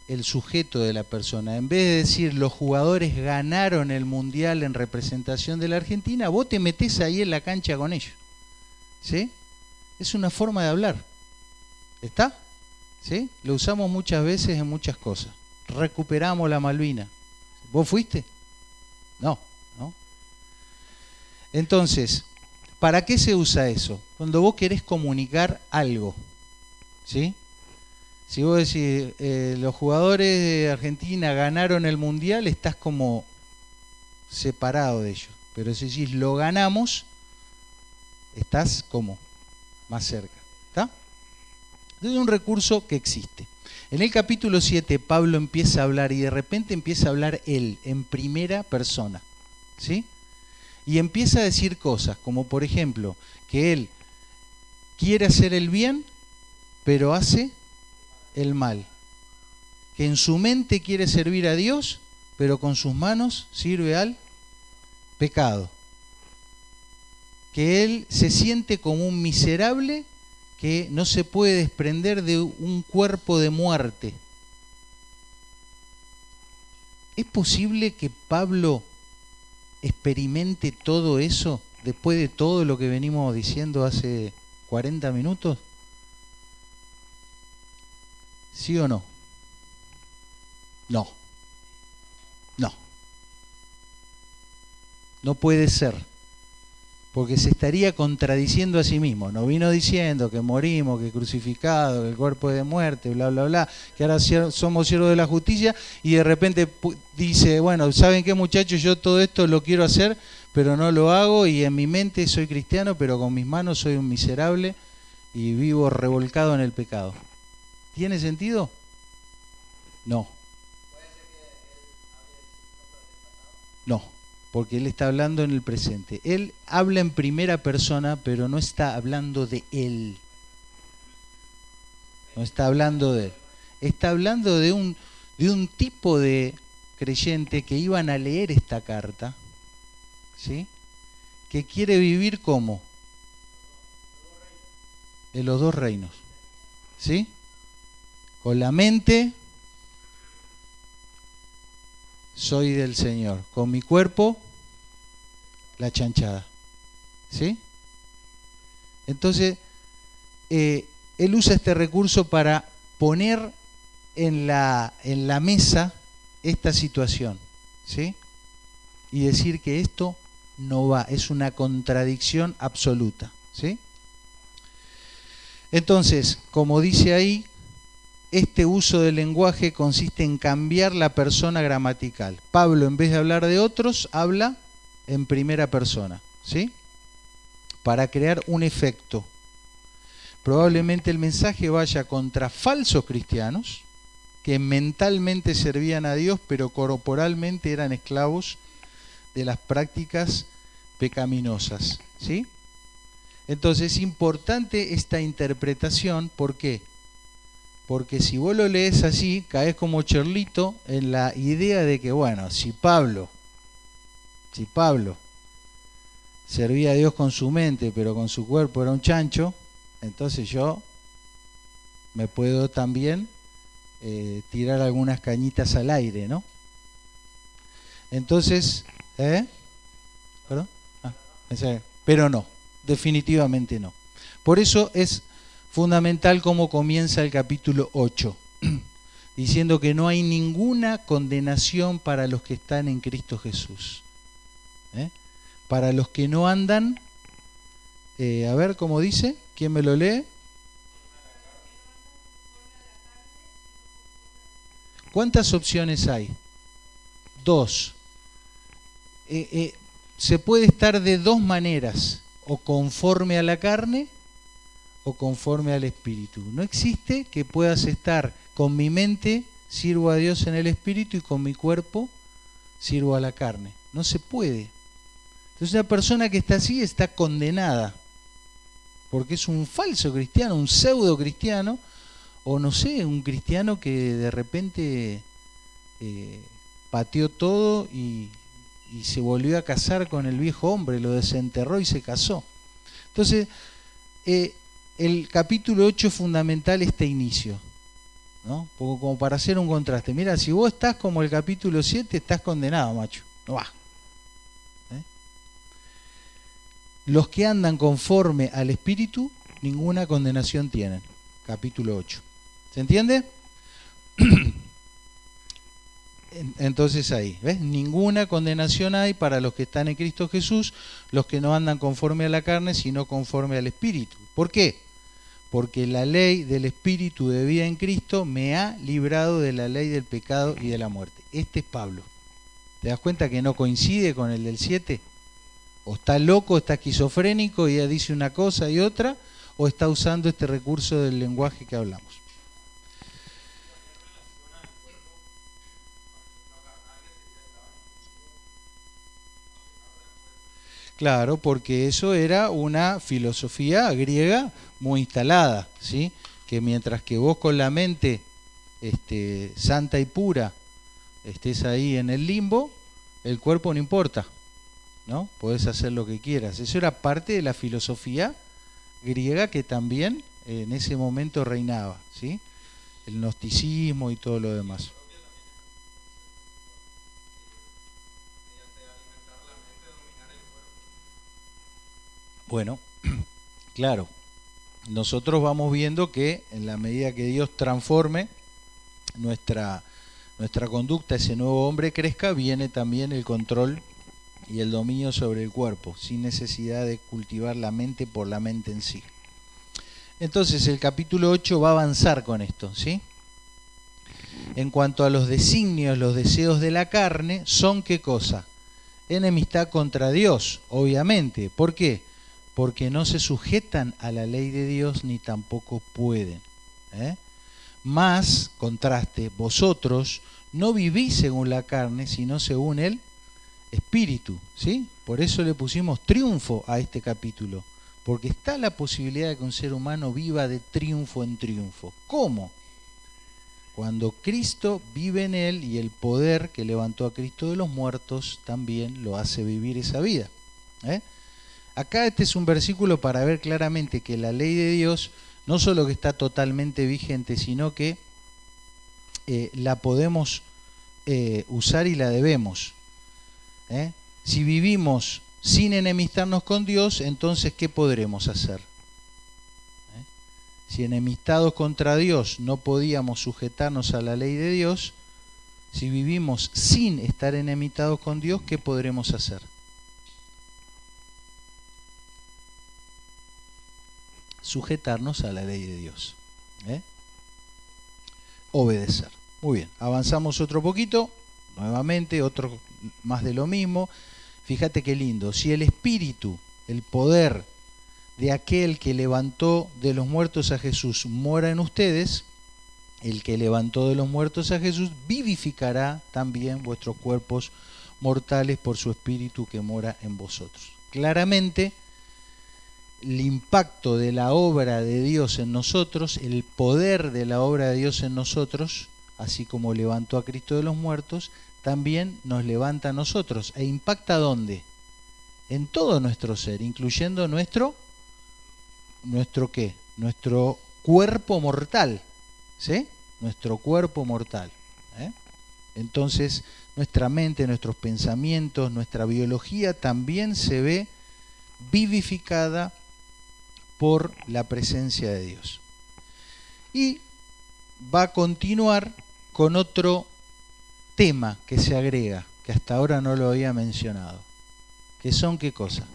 el sujeto de la persona. En vez de decir los jugadores ganaron el Mundial en representación de la Argentina, vos te metés ahí en la cancha con ellos. ¿Sí? Es una forma de hablar. ¿Está? ¿Sí? Lo usamos muchas veces en muchas cosas. Recuperamos la Malvina. ¿Vos fuiste? No, ¿no? Entonces, ¿para qué se usa eso? Cuando vos querés comunicar algo, ¿sí? Si vos decís, los jugadores de Argentina ganaron el Mundial, estás como separado de ellos. Pero si decís, lo ganamos, estás como más cerca. ¿Está? Entonces es un recurso que existe. En el capítulo 7 Pablo empieza a hablar y de repente empieza a hablar él en primera persona, ¿sí? Y empieza a decir cosas como por ejemplo que él quiere hacer el bien pero hace el mal, que en su mente quiere servir a Dios pero con sus manos sirve al pecado, que él se siente como un miserable que no se puede desprender de un cuerpo de muerte. ¿Es posible que Pablo experimente todo eso después de todo lo que venimos diciendo hace 40 minutos? ¿Sí o no? No, no. No puede ser. Porque se estaría contradiciendo a sí mismo. Nos vino diciendo que morimos, que crucificado, que el cuerpo es de muerte, bla, bla, bla, que ahora somos siervos de la justicia, y de repente dice, bueno, ¿saben qué, muchachos? Yo todo esto lo quiero hacer, pero no lo hago, y en mi mente soy cristiano, pero con mis manos soy un miserable y vivo revolcado en el pecado. ¿Tiene sentido? No. No, porque él está hablando en el presente. Él habla en primera persona, pero no está hablando de él. No está hablando de él. Está hablando de un tipo de creyente que iban a leer esta carta, ¿sí? Que quiere vivir como en los dos reinos, ¿sí? Con la mente soy del Señor, con mi cuerpo la chanchada, ¿sí? Entonces, él usa este recurso para poner en la mesa esta situación, ¿sí? Y decir que esto no va, es una contradicción absoluta, ¿sí? Entonces, como dice ahí, este uso del lenguaje consiste en cambiar la persona gramatical. Pablo, en vez de hablar de otros, habla en primera persona, ¿sí? Para crear un efecto. Probablemente el mensaje vaya contra falsos cristianos que mentalmente servían a Dios, pero corporalmente eran esclavos de las prácticas pecaminosas, ¿sí? Entonces es importante esta interpretación. ¿Por qué? Porque si vos lo lees así, caes como Cherlito en la idea de que, bueno, si Pablo servía a Dios con su mente, pero con su cuerpo era un chancho, entonces yo me puedo también tirar algunas cañitas al aire, ¿no? Entonces, ¿perdón? Pero no, definitivamente no. Por eso es fundamental cómo comienza el capítulo 8, diciendo que no hay ninguna condenación para los que están en Cristo Jesús. Para los que no andan, a ver cómo dice, ¿quién me lo lee? ¿Cuántas opciones hay? Dos. Se puede estar de dos maneras, o conforme a la carne o conforme al espíritu. No existe que puedas estar con mi mente, sirvo a Dios en el espíritu, y con mi cuerpo sirvo a la carne. No se puede. Entonces una persona que está así está condenada, porque es un falso cristiano, un pseudo cristiano, o no sé, un cristiano que de repente pateó todo y se volvió a casar con el viejo hombre, lo desenterró y se casó. Entonces, el capítulo 8 es fundamental este inicio, ¿no? Como para hacer un contraste. Mira, si vos estás como el capítulo 7, estás condenado, macho. No va. Los que andan conforme al Espíritu, ninguna condenación tienen. Capítulo 8. ¿Se entiende? Entonces ahí, ¿ves? Ninguna condenación hay para los que están en Cristo Jesús, los que no andan conforme a la carne, sino conforme al Espíritu. ¿Por qué? Porque la ley del Espíritu de vida en Cristo me ha librado de la ley del pecado y de la muerte. Este es Pablo. ¿Te das cuenta que no coincide con el del 7? O está loco, está esquizofrénico y ya dice una cosa y otra, o está usando este recurso del lenguaje que hablamos. Claro, porque eso era una filosofía griega muy instalada, ¿sí? Que mientras que vos con la mente santa y pura estés ahí en el limbo, el cuerpo no importa, ¿no? Podés hacer lo que quieras. Eso era parte de la filosofía griega que también en ese momento reinaba, ¿sí? El gnosticismo y todo lo demás. Bueno, claro, nosotros vamos viendo que en la medida que Dios transforme nuestra nuestra conducta, ese nuevo hombre crezca, viene también el control y el dominio sobre el cuerpo, sin necesidad de cultivar la mente por la mente en sí. Entonces el capítulo 8 va a avanzar con esto, ¿sí? En cuanto a los designios, los deseos de la carne, son ¿qué cosa? Enemistad contra Dios, obviamente. ¿Por qué? Porque no se sujetan a la ley de Dios ni tampoco pueden. Más, contraste, vosotros no vivís según la carne, sino según el Espíritu, ¿sí? Por eso le pusimos triunfo a este capítulo, porque está la posibilidad de que un ser humano viva de triunfo en triunfo. ¿Cómo? Cuando Cristo vive en él y el poder que levantó a Cristo de los muertos también lo hace vivir esa vida. Acá este es un versículo para ver claramente que la ley de Dios no solo que está totalmente vigente, sino que la podemos usar y la debemos. Si vivimos sin enemistarnos con Dios, entonces ¿qué podremos hacer? Si enemistados contra Dios no podíamos sujetarnos a la ley de Dios, si vivimos sin estar enemistados con Dios, ¿qué podremos hacer? Sujetarnos a la ley de Dios. Obedecer. Muy bien, avanzamos otro poquito, nuevamente, otro más de lo mismo. Fíjate qué lindo, si el Espíritu, el poder de aquel que levantó de los muertos a Jesús mora en ustedes, el que levantó de los muertos a Jesús vivificará también vuestros cuerpos mortales por su Espíritu que mora en vosotros. Claramente, el impacto de la obra de Dios en nosotros, el poder de la obra de Dios en nosotros, así como levantó a Cristo de los muertos, también nos levanta a nosotros. ¿E impacta dónde? En todo nuestro ser, incluyendo ¿nuestro qué? Nuestro cuerpo mortal, ¿sí? Nuestro cuerpo mortal. Entonces, nuestra mente, nuestros pensamientos, nuestra biología también se ve vivificada por la presencia de Dios. Y va a continuar con otro tema que se agrega, que hasta ahora no lo había mencionado, que son ¿qué cosa?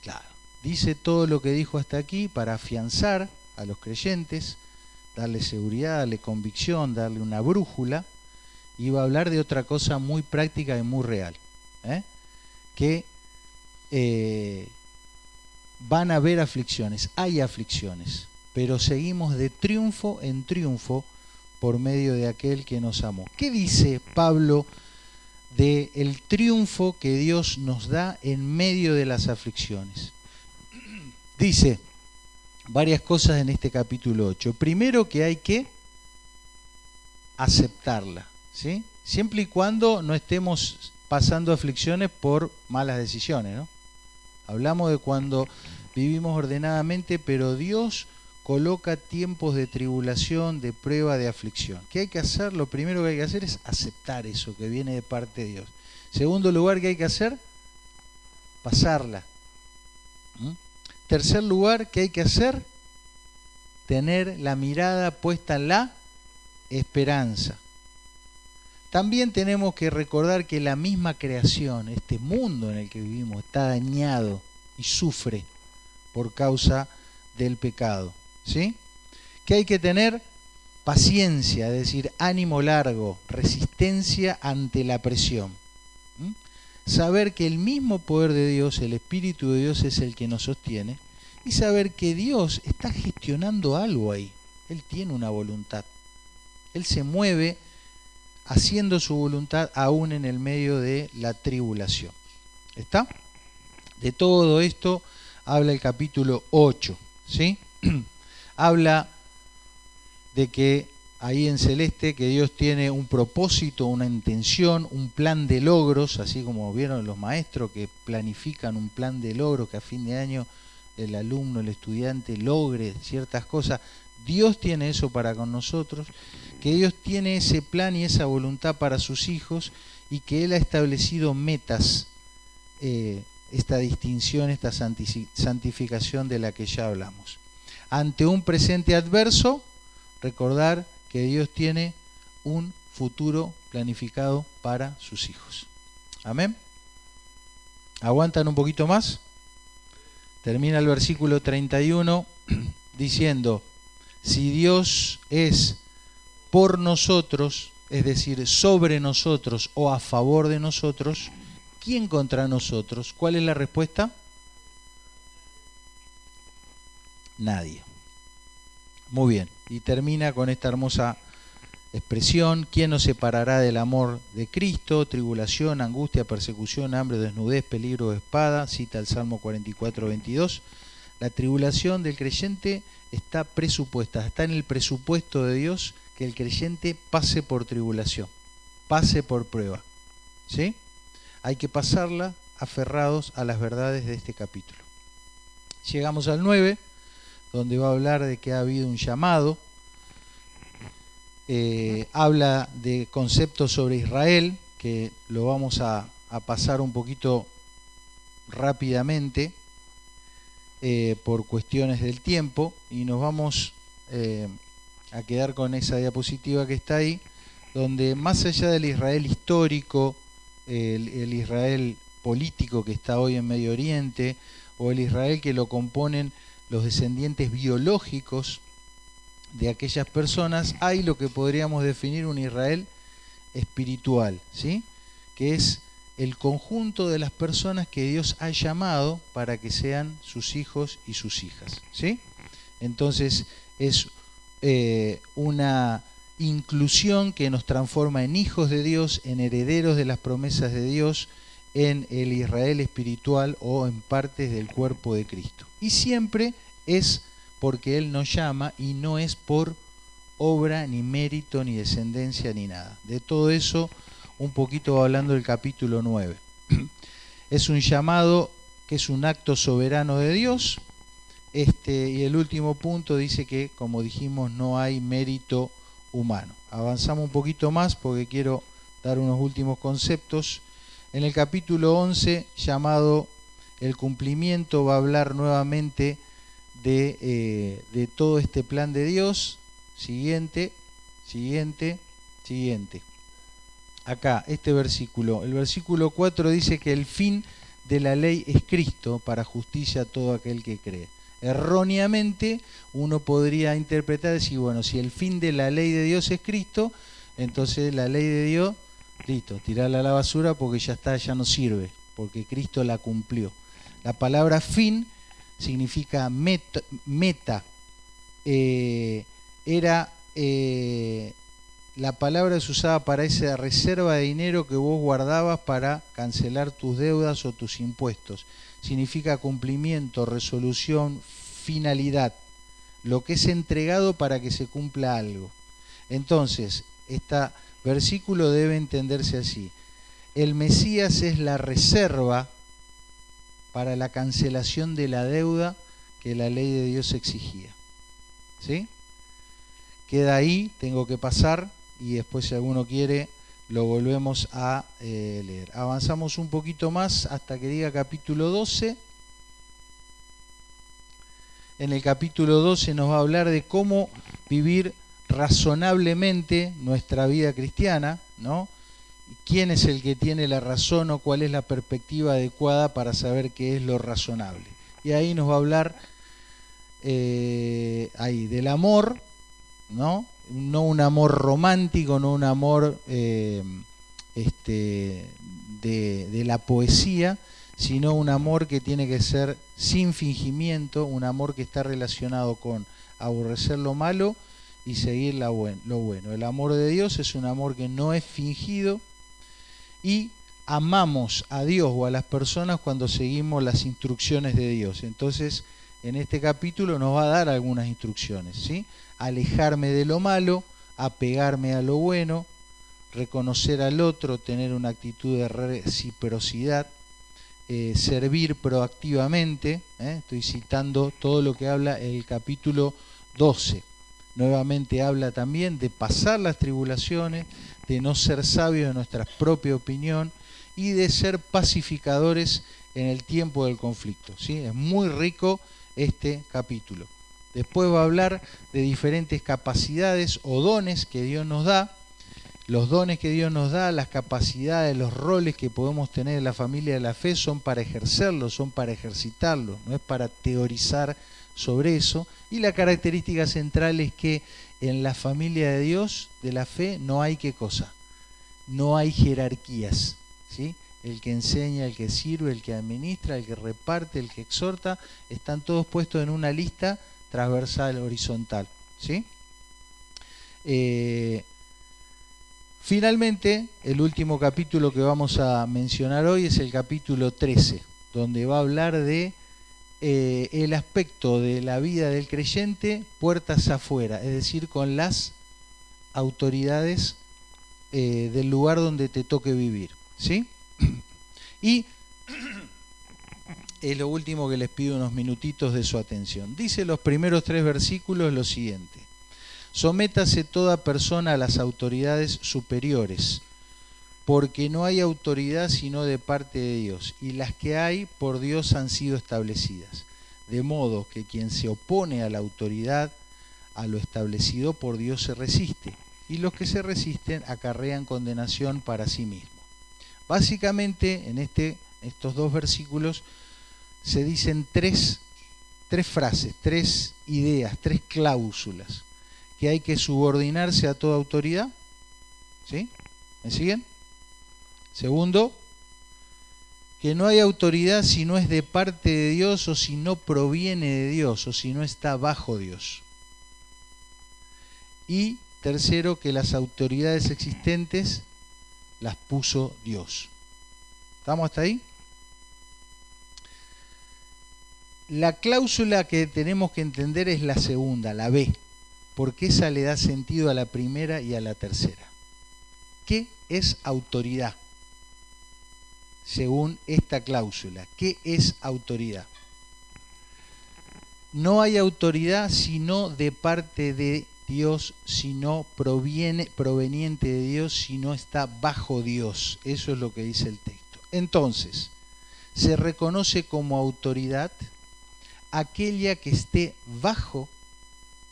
Claro, dice todo lo que dijo hasta aquí para afianzar a los creyentes, darle seguridad, darle convicción, darle una brújula, y va a hablar de otra cosa muy práctica y muy real, que van a haber aflicciones, hay aflicciones, pero seguimos de triunfo en triunfo por medio de aquel que nos amó. ¿Qué dice Pablo del triunfo que Dios nos da en medio de las aflicciones? Dice varias cosas en este capítulo 8. Primero, que hay que aceptarla, ¿sí? Siempre y cuando no estemos pasando aflicciones por malas decisiones, ¿no? Hablamos de cuando vivimos ordenadamente, pero Dios coloca tiempos de tribulación, de prueba, de aflicción. ¿Qué hay que hacer? Lo primero que hay que hacer es aceptar eso que viene de parte de Dios. Segundo lugar, ¿qué hay que hacer? Pasarla. Tercer lugar, ¿qué hay que hacer? Tener la mirada puesta en la esperanza. También tenemos que recordar que la misma creación, este mundo en el que vivimos, está dañado y sufre por causa del pecado, ¿sí? Que hay que tener paciencia, es decir, ánimo largo, resistencia ante la presión. Saber que el mismo poder de Dios, el Espíritu de Dios es el que nos sostiene, y saber que Dios está gestionando algo ahí. Él tiene una voluntad. Él se mueve haciendo su voluntad aún en el medio de la tribulación. ¿Está? De todo esto habla el capítulo 8, ¿sí? Habla de que ahí en celeste, que Dios tiene un propósito, una intención, un plan de logros, así como vieron los maestros que planifican un plan de logros, que a fin de año el alumno, el estudiante logre ciertas cosas. Dios tiene eso para con nosotros, que Dios tiene ese plan y esa voluntad para sus hijos, y que Él ha establecido metas, esta distinción, esta santificación de la que ya hablamos. Ante un presente adverso, recordar que Dios tiene un futuro planificado para sus hijos. Amén. ¿Aguantan un poquito más? Termina el versículo 31 diciendo: si Dios es por nosotros, es decir, sobre nosotros o a favor de nosotros, ¿quién contra nosotros? ¿Cuál es la respuesta? Nadie. Muy bien. Y termina con esta hermosa expresión: ¿quién nos separará del amor de Cristo? Tribulación, angustia, persecución, hambre, desnudez, peligro de espada. Cita el Salmo 44, 22. La tribulación del creyente está presupuesta, está en el presupuesto de Dios que el creyente pase por tribulación, pase por prueba, ¿sí? Hay que pasarla aferrados a las verdades de este capítulo. Llegamos al 9, donde va a hablar de que ha habido un llamado. Habla de conceptos sobre Israel, que lo vamos a pasar un poquito rápidamente por cuestiones del tiempo, y nos vamos a quedar con esa diapositiva que está ahí, donde más allá del Israel histórico, el Israel político que está hoy en Medio Oriente, o el Israel que lo componen los descendientes biológicos de aquellas personas, hay lo que podríamos definir un Israel espiritual, ¿sí? Que es el conjunto de las personas que Dios ha llamado para que sean sus hijos y sus hijas, ¿sí? Entonces es una inclusión que nos transforma en hijos de Dios, en herederos de las promesas de Dios, en el Israel espiritual o en partes del cuerpo de Cristo. Y siempre es porque Él nos llama y no es por obra, ni mérito, ni descendencia, ni nada. De todo eso un poquito va hablando el capítulo 9. Es un llamado que es un acto soberano de Dios. Y el último punto dice que, como dijimos, no hay mérito humano. Avanzamos un poquito más porque quiero dar unos últimos conceptos. En el capítulo 11, llamado el cumplimiento, va a hablar nuevamente de todo este plan de Dios. Siguiente. Acá, este versículo, el versículo 4 dice que el fin de la ley es Cristo para justicia a todo aquel que cree. Erróneamente uno podría interpretar, decir, bueno, si el fin de la ley de Dios es Cristo, entonces la ley de Dios, listo, tirarla a la basura porque ya está, ya no sirve, porque Cristo la cumplió. La palabra fin significa meta. La palabra se usaba para esa reserva de dinero que vos guardabas para cancelar tus deudas o tus impuestos. Significa cumplimiento, resolución, finalidad, lo que es entregado para que se cumpla algo. Entonces, este versículo debe entenderse así: el Mesías es la reserva para la cancelación de la deuda que la ley de Dios exigía. ¿Sí? Queda ahí, tengo que pasar, y después, si alguno quiere, lo volvemos a leer. Avanzamos un poquito más hasta que diga capítulo 12. En el capítulo 12 nos va a hablar de cómo vivir razonablemente nuestra vida cristiana, ¿no? ¿Quién es el que tiene la razón o cuál es la perspectiva adecuada para saber qué es lo razonable? Y ahí nos va a hablar ahí del amor, ¿no? No un amor romántico, no un amor de la poesía, sino un amor que tiene que ser sin fingimiento, un amor que está relacionado con aborrecer lo malo y seguir lo bueno. El amor de Dios es un amor que no es fingido, y amamos a Dios o a las personas cuando seguimos las instrucciones de Dios. Entonces, en este capítulo nos va a dar algunas instrucciones, ¿sí? Alejarme de lo malo, apegarme a lo bueno, reconocer al otro, tener una actitud de reciprocidad, servir proactivamente. Estoy citando todo lo que habla el capítulo 12. Nuevamente habla también de pasar las tribulaciones, de no ser sabios de nuestra propia opinión y de ser pacificadores en el tiempo del conflicto, ¿sí? Es muy rico este capítulo. Después va a hablar de diferentes capacidades o dones que Dios nos da, Los dones que Dios nos da, las capacidades, los roles que podemos tener en la familia de la fe son para ejercerlos, son para ejercitarlos, no es para teorizar sobre eso. Y la característica central es que en la familia de Dios, de la fe, no hay qué cosa, no hay jerarquías, ¿sí? El que enseña, el que sirve, el que administra, el que reparte, el que exhorta, están todos puestos en una lista transversal, horizontal, ¿sí? Finalmente, el último capítulo que vamos a mencionar hoy es el capítulo 13, donde va a hablar de el aspecto de la vida del creyente puertas afuera, es decir, con las autoridades del lugar donde te toque vivir, ¿sí? Y es lo último que les pido unos minutitos de su atención. Dice los primeros 3 versículos lo siguiente: sométase toda persona a las autoridades superiores, porque no hay autoridad sino de parte de Dios, y las que hay por Dios han sido establecidas. De modo que quien se opone a la autoridad, a lo establecido por Dios se resiste, y los que se resisten acarrean condenación para sí mismos. Básicamente, en estos 2 versículos se dicen tres frases, 3 ideas, 3 cláusulas: que hay que subordinarse a toda autoridad, ¿sí? ¿Me siguen? Segundo, que no hay autoridad si no es de parte de Dios, o si no proviene de Dios, o si no está bajo Dios. Y tercero, que las autoridades existentes las puso Dios. ¿Estamos hasta ahí? La cláusula que tenemos que entender es la segunda, la B, porque esa le da sentido a la primera y a la tercera. ¿Qué es autoridad? Según esta cláusula, ¿qué es autoridad? No hay autoridad sino de parte de Dios, sino proveniente de Dios, si no está bajo Dios. Eso es lo que dice el texto. Entonces, se reconoce como autoridad aquella que esté bajo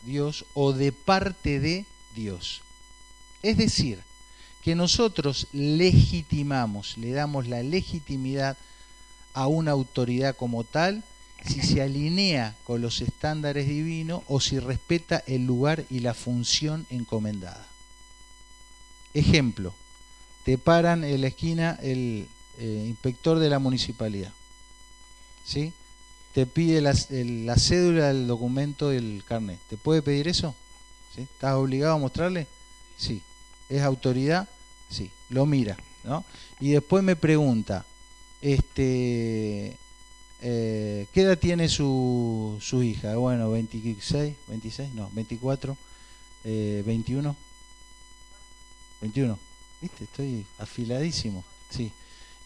Dios o de parte de Dios. Es decir, que nosotros legitimamos, le damos la legitimidad a una autoridad como tal si se alinea con los estándares divinos o si respeta el lugar y la función encomendada. Ejemplo, te paran en la esquina el inspector de la municipalidad, ¿sí? Te pide la cédula, el documento, el carnet. ¿Te puede pedir eso? ¿Sí? ¿Estás obligado a mostrarle? Sí. ¿Es autoridad? Sí. Lo mira, ¿no? Y después me pregunta, ¿qué edad tiene su hija? Bueno, 26, no, 24, 21. 21. ¿Viste? Estoy afiladísimo. Sí.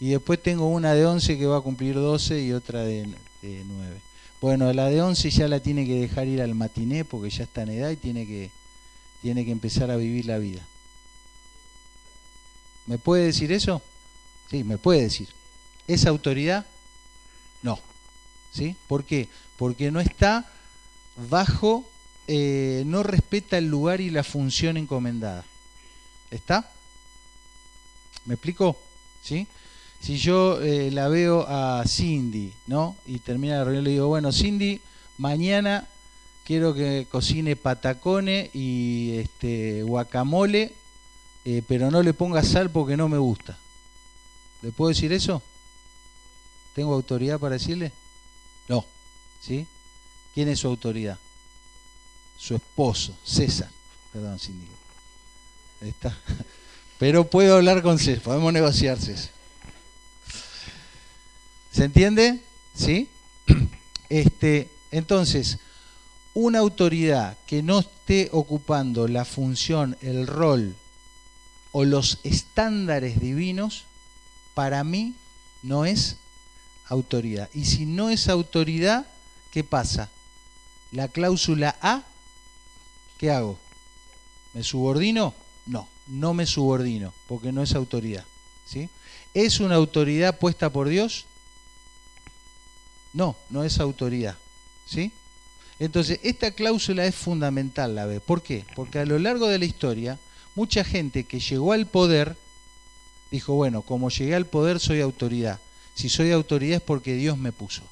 Y después tengo una de 11 que va a cumplir 12 y otra de 9. Bueno, la de 11 ya la tiene que dejar ir al matiné porque ya está en edad y tiene que empezar a vivir la vida. ¿Me puede decir eso? Sí, me puede decir. ¿Es autoridad? No. ¿Sí? ¿Por qué? Porque no está bajo, no respeta el lugar y la función encomendada. ¿Está? ¿Me explico? ¿Sí? Si yo la veo a Cindy, ¿no? Y termina la reunión, le digo, bueno, Cindy, mañana quiero que cocine patacones y guacamole, pero no le ponga sal porque no me gusta. ¿Le puedo decir eso? ¿Tengo autoridad para decirle? No. ¿Sí? ¿Quién es su autoridad? Su esposo, César. Perdón, Cindy. Ahí está. Pero puedo hablar con César, podemos negociar, César. ¿Se entiende? ¿Sí? Entonces, una autoridad que no esté ocupando la función, el rol o los estándares divinos, para mí no es autoridad. Y si no es autoridad, ¿qué pasa? La cláusula A, ¿qué hago? ¿Me subordino? No, no me subordino, porque no es autoridad. ¿Sí? ¿Es una autoridad puesta por Dios? No, no es autoridad. ¿Sí? Entonces, esta cláusula es fundamental, la ve. ¿Por qué? Porque a lo largo de la historia, Mucha gente que llegó al poder dijo, bueno, como llegué al poder soy autoridad. Si soy autoridad es porque Dios me puso.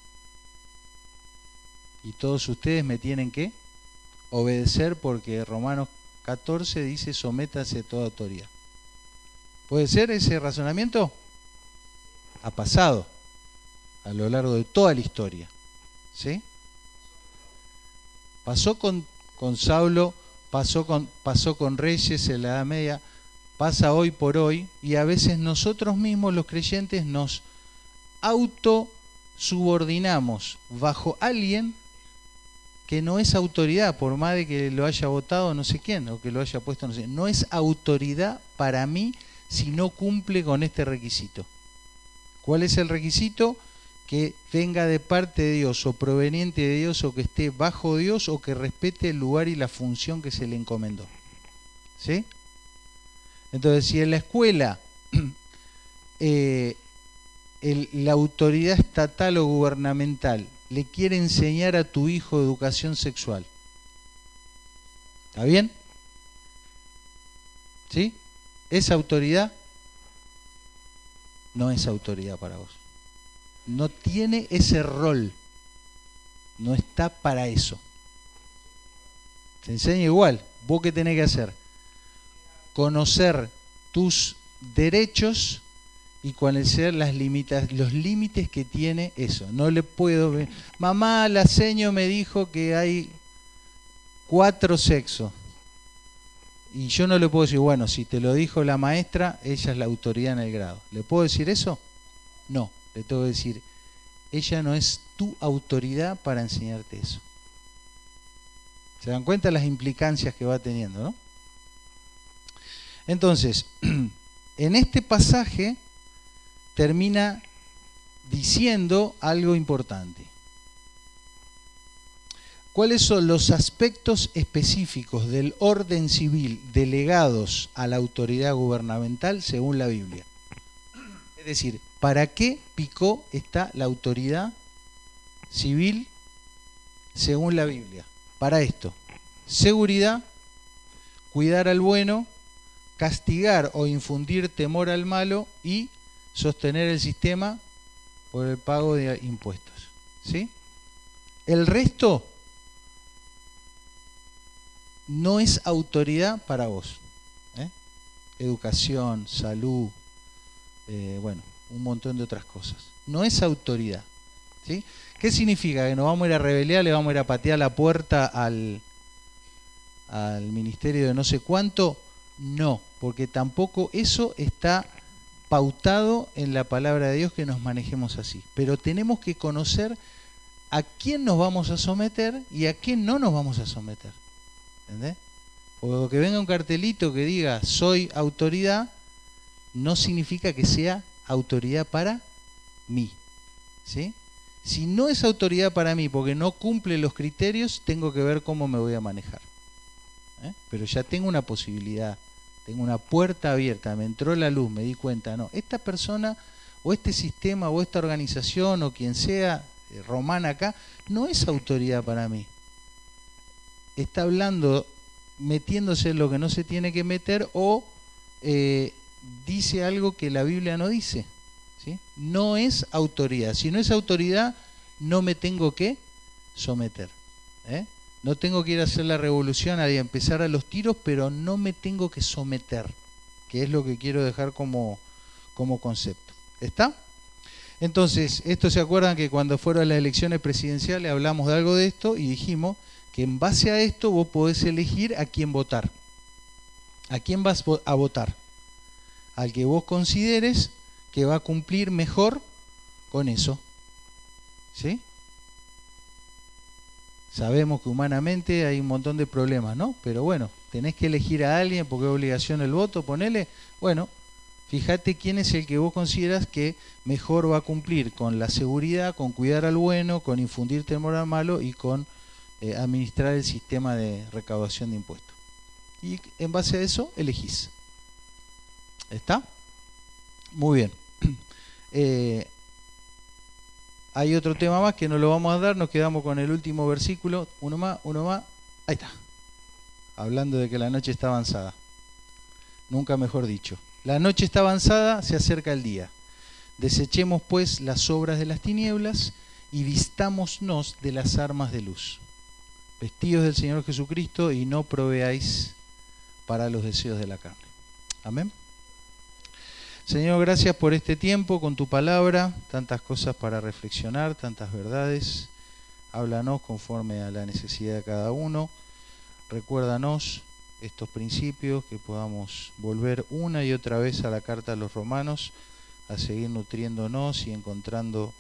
Y todos ustedes me tienen que obedecer porque Romanos 14 dice sométase a toda autoridad. ¿Puede ser ese razonamiento? Ha pasado a lo largo de toda la historia. ¿Sí? Pasó con Saulo, pasó con reyes en la Edad Media, pasa hoy por hoy, y a veces nosotros mismos los creyentes nos autosubordinamos bajo alguien que no es autoridad, por más de que lo haya votado no sé quién, o que lo haya puesto no sé quién. No es autoridad para mí si no cumple con este requisito. ¿Cuál es el requisito? Que venga de parte de Dios, o proveniente de Dios, o que esté bajo Dios, o que respete el lugar y la función que se le encomendó. ¿Sí? Entonces, si en la escuela la autoridad estatal o gubernamental le quiere enseñar a tu hijo educación sexual, ¿está bien? ¿Sí? ¿Es autoridad? No es autoridad para vos. No tiene ese rol. No está para eso. Se enseña igual. ¿Vos qué tenés que hacer? Conocer tus derechos y conocer los límites que tiene eso. No le puedo ver. Mamá, la seño me dijo que hay 4 sexos. Y yo no le puedo decir, bueno, si te lo dijo la maestra, ella es la autoridad en el grado. ¿Le puedo decir eso? No, le tengo que decir, ella no es tu autoridad para enseñarte eso. ¿Se dan cuenta las implicancias que va teniendo, no? Entonces, en este pasaje termina diciendo algo importante. ¿Cuáles son los aspectos específicos del orden civil delegados a la autoridad gubernamental según la Biblia? Es decir, ¿para qué picó está la autoridad civil según la Biblia? Para esto: seguridad, cuidar al bueno, castigar o infundir temor al malo y sostener el sistema por el pago de impuestos. ¿Sí? El resto no es autoridad para vos. Educación, salud, bueno, un montón de otras cosas. No es autoridad. ¿Sí? ¿Qué significa? ¿Que nos vamos a ir a rebeliar, le vamos a ir a patear la puerta al ministerio de no sé cuánto? No, porque tampoco eso está pautado en la palabra de Dios que nos manejemos así. Pero tenemos que conocer a quién nos vamos a someter y a quién no nos vamos a someter. ¿Entendés? O que venga un cartelito que diga soy autoridad, no significa que sea autoridad para mí. ¿Sí? Si no es autoridad para mí porque no cumple los criterios, tengo que ver cómo me voy a manejar. Pero ya tengo una posibilidad, tengo una puerta abierta, me entró la luz, me di cuenta, no, esta persona o este sistema o esta organización o quien sea romana acá, no es autoridad para mí. Está hablando, metiéndose en lo que no se tiene que meter o dice algo que la Biblia no dice. ¿Sí? No es autoridad. Si no es autoridad, no me tengo que someter. No tengo que ir a hacer la revolución, a empezar a los tiros, pero no me tengo que someter, que es lo que quiero dejar como concepto. ¿Está? Entonces, esto se acuerdan que cuando fueron las elecciones presidenciales hablamos de algo de esto y dijimos que en base a esto vos podés elegir a quién votar. ¿A quién vas a votar? Al que vos consideres que va a cumplir mejor con eso. ¿Sí? Sabemos que humanamente hay un montón de problemas, ¿no? Pero bueno, tenés que elegir a alguien porque es obligación el voto, ponele. Bueno, fíjate quién es el que vos consideras que mejor va a cumplir con la seguridad, con cuidar al bueno, con infundir temor al malo y con administrar el sistema de recaudación de impuestos. Y en base a eso elegís. ¿Está? Muy bien. Hay otro tema más que no lo vamos a dar, nos quedamos con el último versículo. Uno más. Ahí está. Hablando de que la noche está avanzada. Nunca mejor dicho. La noche está avanzada, se acerca el día. Desechemos pues las obras de las tinieblas y vistámonos de las armas de luz. Vestidos del Señor Jesucristo y no proveáis para los deseos de la carne. Amén. Señor, gracias por este tiempo con tu palabra, tantas cosas para reflexionar, tantas verdades. Háblanos conforme a la necesidad de cada uno. Recuérdanos estos principios, que podamos volver una y otra vez a la carta a los Romanos, a seguir nutriéndonos y encontrando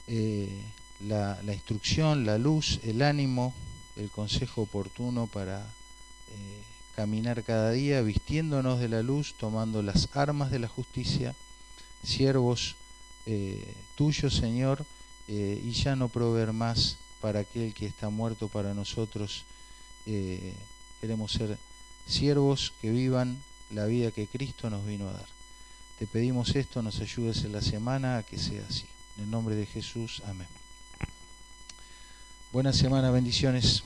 la instrucción, la luz, el ánimo, el consejo oportuno para caminar cada día, vistiéndonos de la luz, tomando las armas de la justicia, siervos tuyos, Señor, y ya no proveer más para aquel que está muerto para nosotros. Queremos ser siervos que vivan la vida que Cristo nos vino a dar. Te pedimos esto, nos ayudes en la semana a que sea así. En el nombre de Jesús, amén. Buena semana, bendiciones.